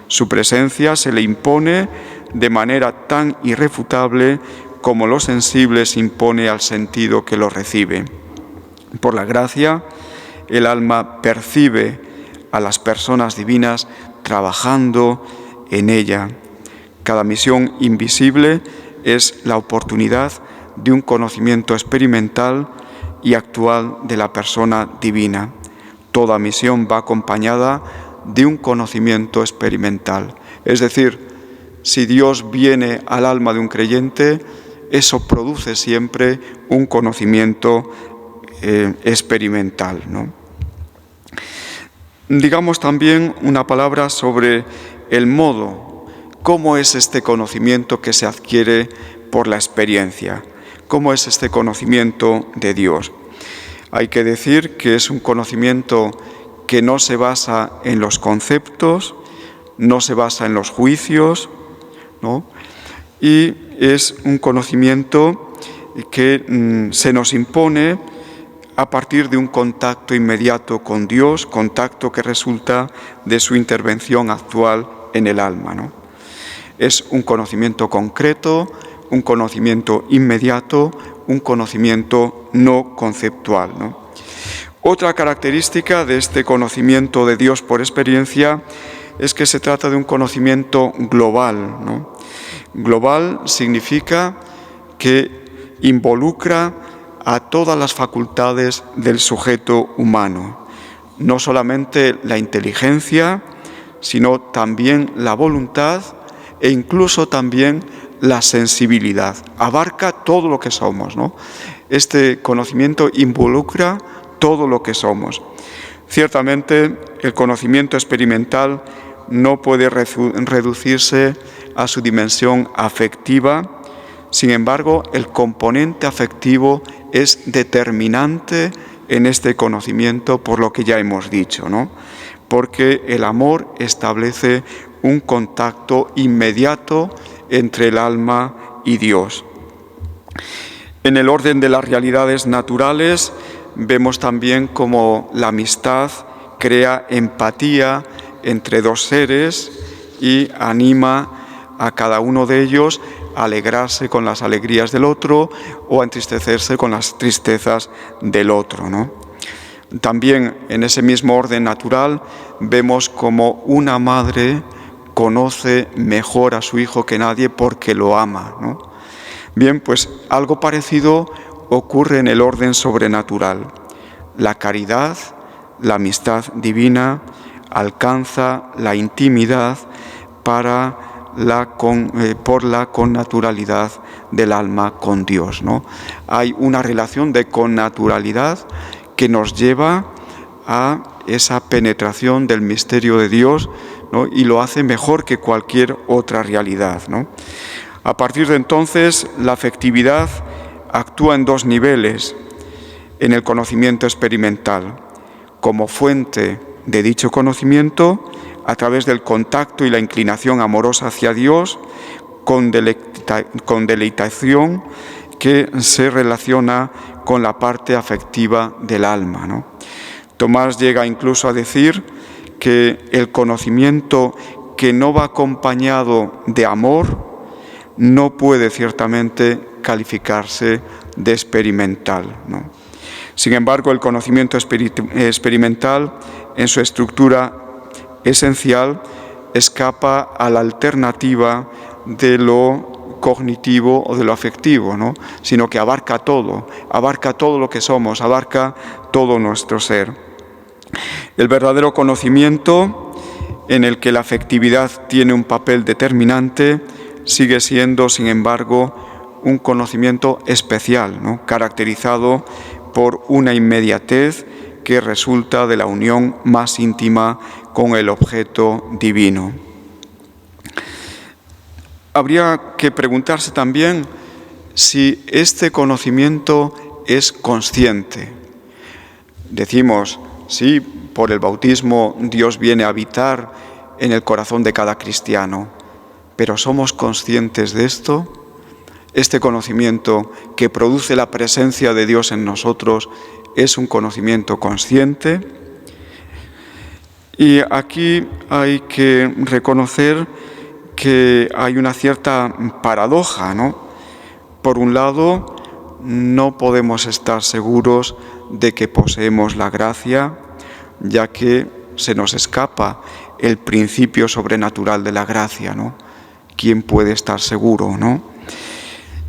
Su presencia se le impone de manera tan irrefutable como lo sensible se impone al sentido que lo recibe. Por la gracia, el alma percibe a las personas divinas trabajando en ella. Cada misión invisible es la oportunidad de un conocimiento experimental y actual de la persona divina. Toda misión va acompañada de un conocimiento experimental. Es decir, si Dios viene al alma de un creyente, eso produce siempre un conocimiento experimental, ¿no? Digamos también una palabra sobre el modo, cómo es este conocimiento que se adquiere por la experiencia, cómo es este conocimiento de Dios. Hay que decir que es un conocimiento que no se basa en los conceptos, no se basa en los juicios, ¿no? Y es un conocimiento que se nos impone a partir de un contacto inmediato con Dios, contacto que resulta de su intervención actual en el alma, ¿no? Es un conocimiento concreto, un conocimiento inmediato, un conocimiento no conceptual, ¿no? Otra característica de este conocimiento de Dios por experiencia es que se trata de un conocimiento global, ¿no? Global significa que involucra a todas las facultades del sujeto humano, no solamente la inteligencia, sino también la voluntad e incluso también la sensibilidad. Abarca todo lo que somos, ¿no? Este conocimiento involucra todo lo que somos. Ciertamente, el conocimiento experimental no puede reducirse a su dimensión afectiva. Sin embargo, el componente afectivo es determinante en este conocimiento por lo que ya hemos dicho, ¿no? Porque el amor establece un contacto inmediato entre el alma y Dios. En el orden de las realidades naturales, vemos también cómo la amistad crea empatía entre dos seres y anima a cada uno de ellos a alegrarse con las alegrías del otro o a entristecerse con las tristezas del otro, ¿no? También en ese mismo orden natural vemos como una madre conoce mejor a su hijo que nadie porque lo ama, ¿no? Bien, pues algo parecido ocurre en el orden sobrenatural. La caridad, la amistad divina, alcanza la intimidad por la connaturalidad del alma con Dios, ¿no? Hay una relación de connaturalidad que nos lleva a esa penetración del misterio de Dios, ¿no? Y lo hace mejor que cualquier otra realidad, ¿no? A partir de entonces, la afectividad actúa en dos niveles en el conocimiento experimental, como fuente de dicho conocimiento, a través del contacto y la inclinación amorosa hacia Dios, con deleitación que se relaciona con la parte afectiva del alma, ¿no? Tomás llega incluso a decir que el conocimiento que no va acompañado de amor no puede ciertamente calificarse de experimental, ¿no? Sin embargo, el conocimiento experimental, en su estructura esencial, escapa a la alternativa de lo cognitivo o de lo afectivo, ¿no? Sino que abarca todo lo que somos, abarca todo nuestro ser. El verdadero conocimiento, en el que la afectividad tiene un papel determinante, sigue siendo, sin embargo, un conocimiento especial, ¿no? Caracterizado por una inmediatez que resulta de la unión más íntima con el objeto divino. Habría que preguntarse también si este conocimiento es consciente. Decimos, sí, por el bautismo Dios viene a habitar en el corazón de cada cristiano, pero ¿somos conscientes de esto? Este conocimiento que produce la presencia de Dios en nosotros es un conocimiento consciente. Y aquí hay que reconocer que hay una cierta paradoja, ¿no? Por un lado, no podemos estar seguros de que poseemos la gracia, ya que se nos escapa el principio sobrenatural de la gracia, ¿no? ¿Quién puede estar seguro, no?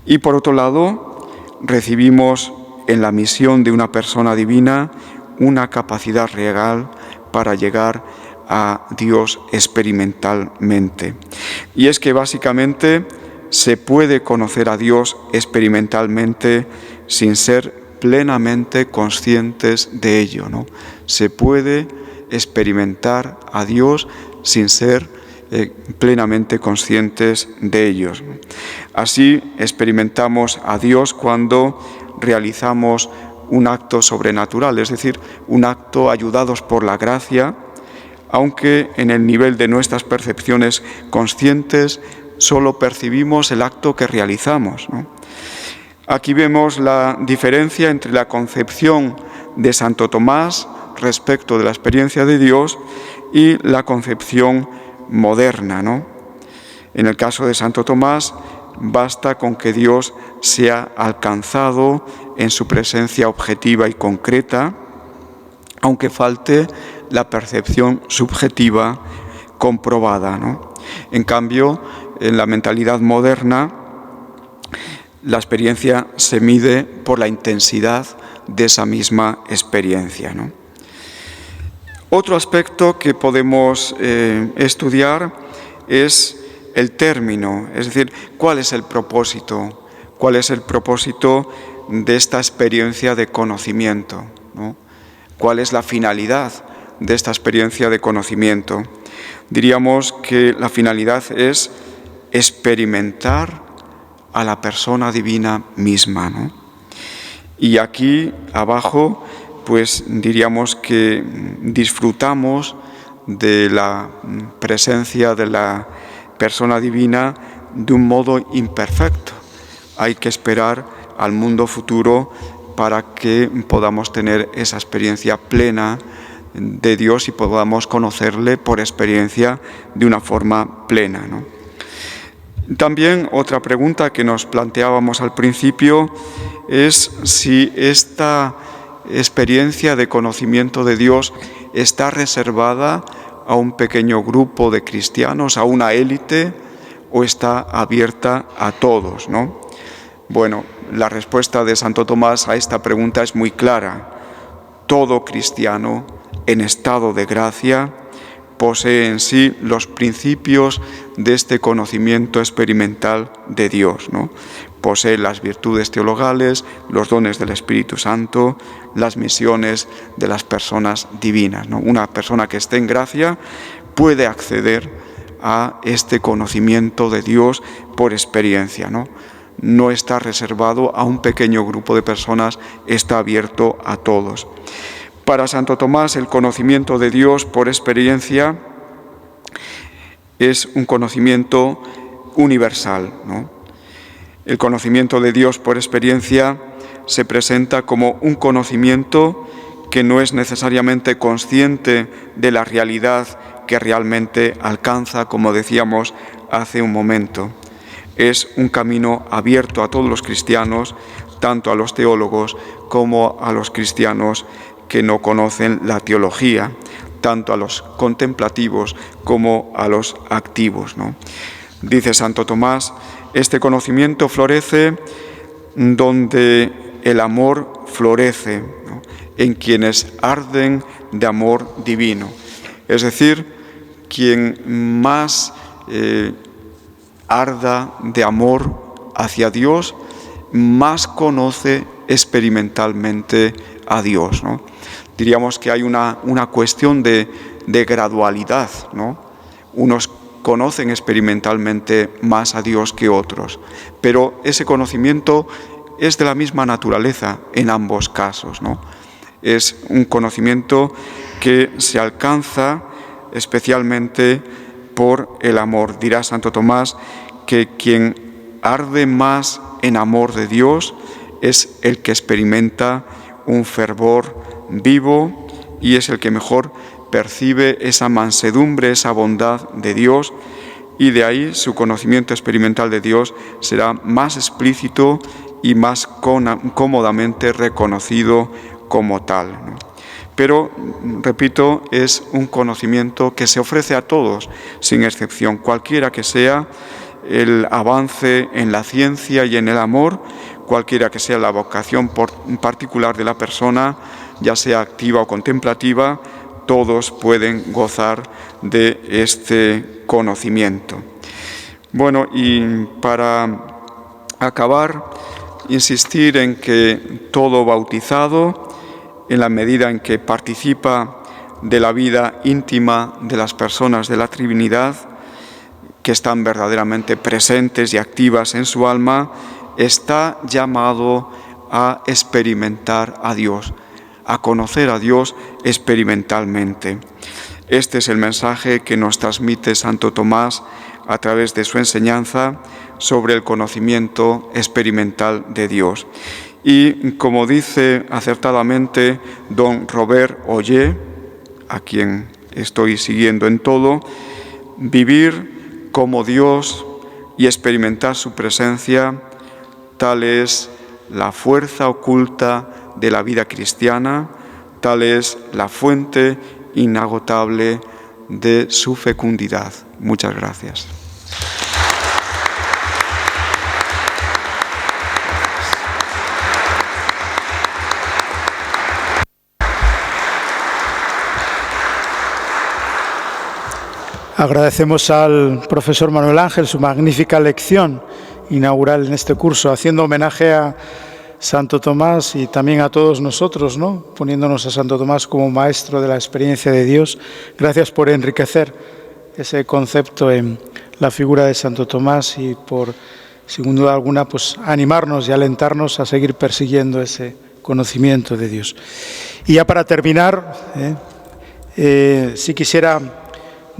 Y por otro lado, recibimos en la misión de una persona divina una capacidad real para llegar a Dios experimentalmente. Y es que básicamente se puede conocer a Dios experimentalmente sin ser plenamente conscientes de ello, ¿no? Se puede experimentar a Dios sin ser plenamente conscientes de ellos. Así experimentamos a Dios cuando realizamos un acto sobrenatural, es decir, un acto ayudados por la gracia, aunque en el nivel de nuestras percepciones conscientes solo percibimos el acto que realizamos, ¿no? Aquí vemos la diferencia entre la concepción de Santo Tomás respecto de la experiencia de Dios y la concepción moderna, ¿no? En el caso de Santo Tomás, basta con que Dios sea alcanzado en su presencia objetiva y concreta, aunque falte la percepción subjetiva comprobada, ¿no? En cambio, en la mentalidad moderna, la experiencia se mide por la intensidad de esa misma experiencia, ¿no? Otro aspecto que podemos estudiar es el término, es decir, ¿cuál es el propósito? ¿Cuál es el propósito de esta experiencia de conocimiento, ¿no? ¿Cuál es la finalidad de esta experiencia de conocimiento? Diríamos que la finalidad es experimentar a la persona divina misma, ¿no? Y aquí abajo, pues diríamos que disfrutamos de la presencia de la persona divina de un modo imperfecto. Hay que esperar al mundo futuro para que podamos tener esa experiencia plena de Dios y podamos conocerle por experiencia de una forma plena, ¿no? También otra pregunta que nos planteábamos al principio es si esta experiencia de conocimiento de Dios está reservada a un pequeño grupo de cristianos, a una élite, o está abierta a todos, ¿no? Bueno, la respuesta de Santo Tomás a esta pregunta es muy clara. Todo cristiano en estado de gracia posee en sí los principios de este conocimiento experimental de Dios, ¿no? Posee las virtudes teologales, los dones del Espíritu Santo, las misiones de las personas divinas, ¿no? Una persona que esté en gracia puede acceder a este conocimiento de Dios por experiencia, ¿no? No está reservado a un pequeño grupo de personas, está abierto a todos. Para Santo Tomás, el conocimiento de Dios por experiencia es un conocimiento universal, ¿no? El conocimiento de Dios por experiencia se presenta como un conocimiento que no es necesariamente consciente de la realidad que realmente alcanza, como decíamos hace un momento. Es un camino abierto a todos los cristianos, tanto a los teólogos como a los cristianos que no conocen la teología, tanto a los contemplativos como a los activos, ¿no? Dice Santo Tomás, este conocimiento florece donde el amor florece, ¿no?, en quienes arden de amor divino. Es decir, quien más arda de amor hacia Dios, más conoce experimentalmente a Dios, ¿no? Diríamos que hay una cuestión de gradualidad, ¿no? Unos conocen experimentalmente más a Dios que otros, pero ese conocimiento es de la misma naturaleza en ambos casos, ¿no? Es un conocimiento que se alcanza especialmente por el amor. Dirá Santo Tomás que quien arde más en amor de Dios es el que experimenta un fervor vivo y es el que mejor percibe esa mansedumbre, esa bondad de Dios, y de ahí su conocimiento experimental de Dios será más explícito y más cómodamente reconocido como tal, ¿no? Pero, repito, es un conocimiento que se ofrece a todos, sin excepción, cualquiera que sea el avance en la ciencia y en el amor, cualquiera que sea la vocación particular de la persona, ya sea activa o contemplativa, todos pueden gozar de este conocimiento. Bueno, y para acabar, insistir en que todo bautizado, en la medida en que participa de la vida íntima de las personas de la Trinidad, que están verdaderamente presentes y activas en su alma, está llamado a experimentar a Dios, a conocer a Dios experimentalmente. Este es el mensaje que nos transmite Santo Tomás a través de su enseñanza sobre el conocimiento experimental de Dios. Y como dice acertadamente don Robert Ollé, a quien estoy siguiendo en todo, vivir como Dios y experimentar su presencia, tal es la fuerza oculta de la vida cristiana, tal es la fuente inagotable de su fecundidad. Muchas gracias. Agradecemos al profesor Manuel Ángel su magnífica lección inaugural en este curso, haciendo homenaje a Santo Tomás y también a todos nosotros, ¿no?, poniéndonos a Santo Tomás como maestro de la experiencia de Dios. Gracias por enriquecer ese concepto en la figura de Santo Tomás y por, sin duda alguna, pues animarnos y alentarnos a seguir persiguiendo ese conocimiento de Dios. Y ya para terminar, sí quisiera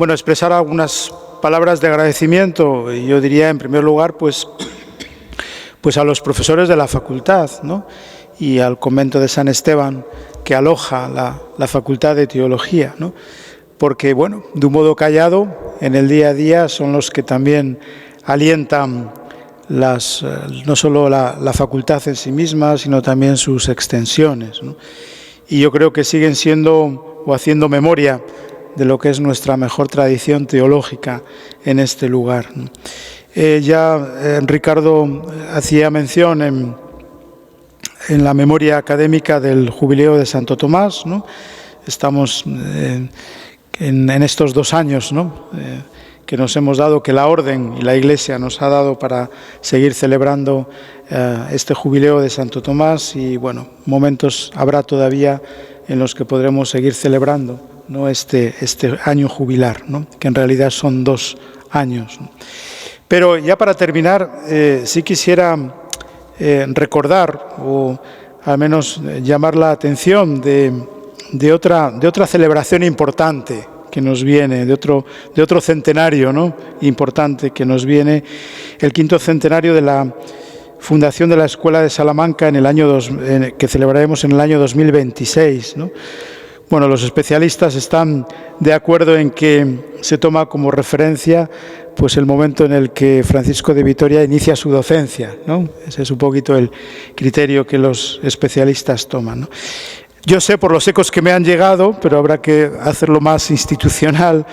expresar algunas palabras de agradecimiento. Yo diría, en primer lugar, pues a los profesores de la facultad, ¿no?, y al convento de San Esteban, que aloja la facultad de teología, ¿no?, porque, de un modo callado, en el día a día son los que también alientan no solo la facultad en sí misma, sino también sus extensiones, ¿no? Y yo creo que siguen siendo o haciendo memoria de lo que es nuestra mejor tradición teológica en este lugar, ¿no? Ricardo hacía mención en la memoria académica del jubileo de Santo Tomás, ¿no? Estamos en estos 2 años, ¿no?, que nos hemos dado, que la Orden y la Iglesia nos ha dado para seguir celebrando este jubileo de Santo Tomás, y momentos habrá todavía en los que podremos seguir celebrando, ¿no?, este año jubilar, ¿no?, que en realidad son 2 años, ¿no? Pero ya para terminar, sí quisiera recordar o al menos llamar la atención de otra celebración importante que nos viene, de otro centenario, ¿no?, importante que nos viene, el 5º centenario de la fundación de la Escuela de Salamanca que celebraremos en el año 2026, ¿no? Los especialistas están de acuerdo en que se toma como referencia pues el momento en el que Francisco de Vitoria inicia su docencia, ¿no? Ese es un poquito el criterio que los especialistas toman, ¿no? Yo sé por los ecos que me han llegado, pero habrá que hacerlo más institucional.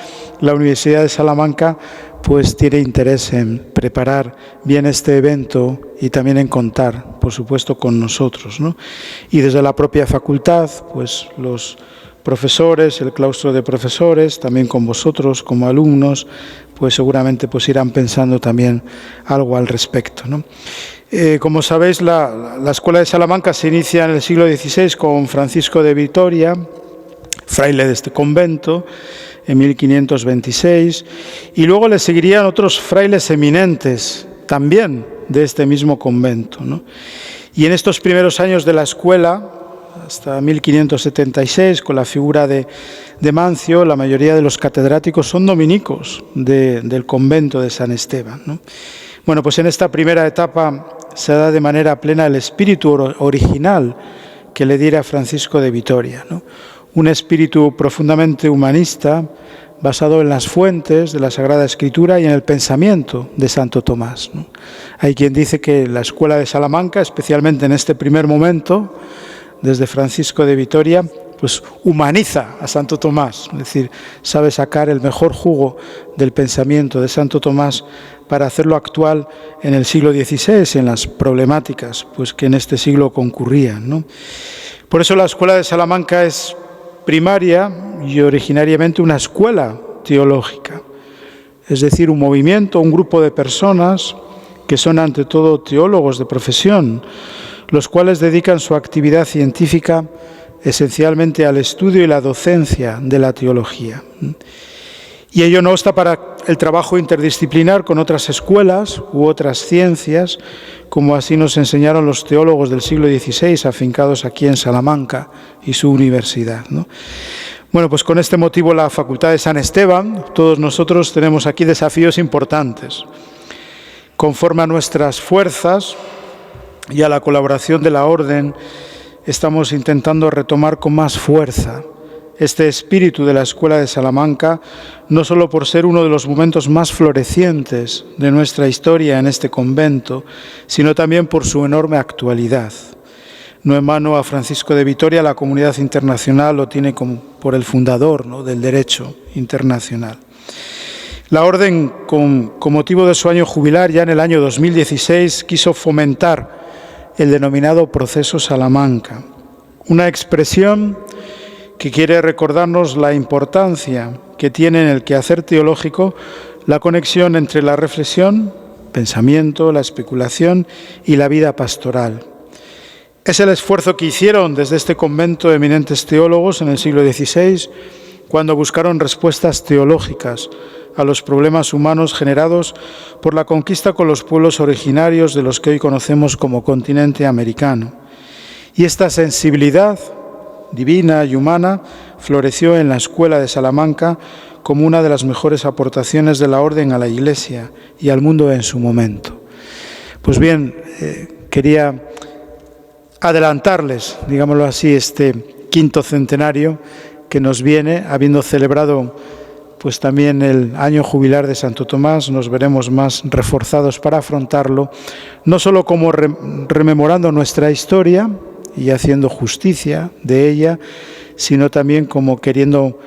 La Universidad de Salamanca pues tiene interés en preparar bien este evento y también en contar, por supuesto, con nosotros, ¿no? Y desde la propia facultad, pues los profesores, el claustro de profesores, también con vosotros como alumnos, pues seguramente pues irán pensando también algo al respecto, ¿no? Como sabéis, la Escuela de Salamanca se inicia en el siglo XVI con Francisco de Vitoria, fraile de este convento, en 1526, y luego le seguirían otros frailes eminentes, también de este mismo convento, ¿no? Y en estos primeros años de la escuela, hasta 1576, con la figura de Mancio, la mayoría de los catedráticos son dominicos del convento de San Esteban, ¿no? Bueno, pues en esta primera etapa se da de manera plena el espíritu original que le diera Francisco de Vitoria, ¿no? Un espíritu profundamente humanista, basado en las fuentes de la Sagrada Escritura y en el pensamiento de Santo Tomás, ¿no? Hay quien dice que la Escuela de Salamanca, especialmente en este primer momento, desde Francisco de Vitoria, pues humaniza a Santo Tomás, es decir, sabe sacar el mejor jugo del pensamiento de Santo Tomás para hacerlo actual en el siglo XVI, en las problemáticas pues, que en este siglo concurrían, ¿no? Por eso la Escuela de Salamanca es primaria y originariamente una escuela teológica, es decir, un movimiento, un grupo de personas que son ante todo teólogos de profesión, los cuales dedican su actividad científica esencialmente al estudio y la docencia de la teología. Y ello no obsta para el trabajo interdisciplinar con otras escuelas u otras ciencias, como así nos enseñaron los teólogos del siglo XVI, afincados aquí en Salamanca y su universidad, ¿no? Bueno, pues con este motivo la Facultad de San Esteban, todos nosotros tenemos aquí desafíos importantes. Conforme a nuestras fuerzas y a la colaboración de la Orden, estamos intentando retomar con más fuerza este espíritu de la Escuela de Salamanca, no solo por ser uno de los momentos más florecientes de nuestra historia en este convento, sino también por su enorme actualidad. No en vano a Francisco de Vitoria la comunidad internacional lo tiene como por el fundador, ¿no?, del derecho internacional. La Orden, con motivo de su año jubilar, ya en el año 2016, quiso fomentar el denominado Proceso Salamanca, una expresión que quiere recordarnos la importancia que tiene en el quehacer teológico la conexión entre la reflexión, pensamiento, la especulación y la vida pastoral. Es el esfuerzo que hicieron desde este convento eminentes teólogos en el siglo XVI, cuando buscaron respuestas teológicas a los problemas humanos generados por la conquista con los pueblos originarios de los que hoy conocemos como continente americano. Y esta sensibilidad divina y humana floreció en la Escuela de Salamanca como una de las mejores aportaciones de la Orden a la Iglesia y al mundo en su momento. Pues bien, quería adelantarles, digámoslo así, este quinto centenario que nos viene, habiendo celebrado pues también el año jubilar de Santo Tomás. Nos veremos más reforzados para afrontarlo, no solo como rememorando nuestra historia y haciendo justicia de ella, sino también como queriendo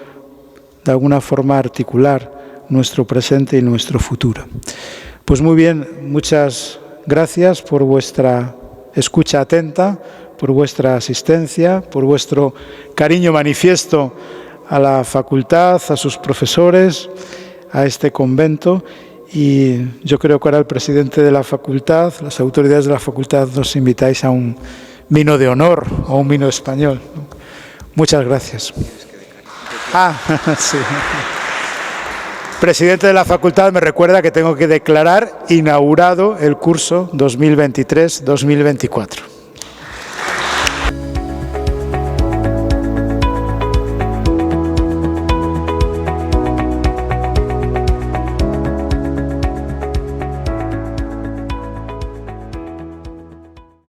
de alguna forma articular nuestro presente y nuestro futuro. Pues muy bien, muchas gracias por vuestra escucha atenta, por vuestra asistencia, por vuestro cariño manifiesto a la facultad, a sus profesores, a este convento. Y yo creo que ahora el presidente de la facultad, las autoridades de la facultad, nos invitáis a un vino de honor o un vino español. Muchas gracias. Sí. Presidente de la facultad me recuerda que tengo que declarar inaugurado el curso 2023-2024.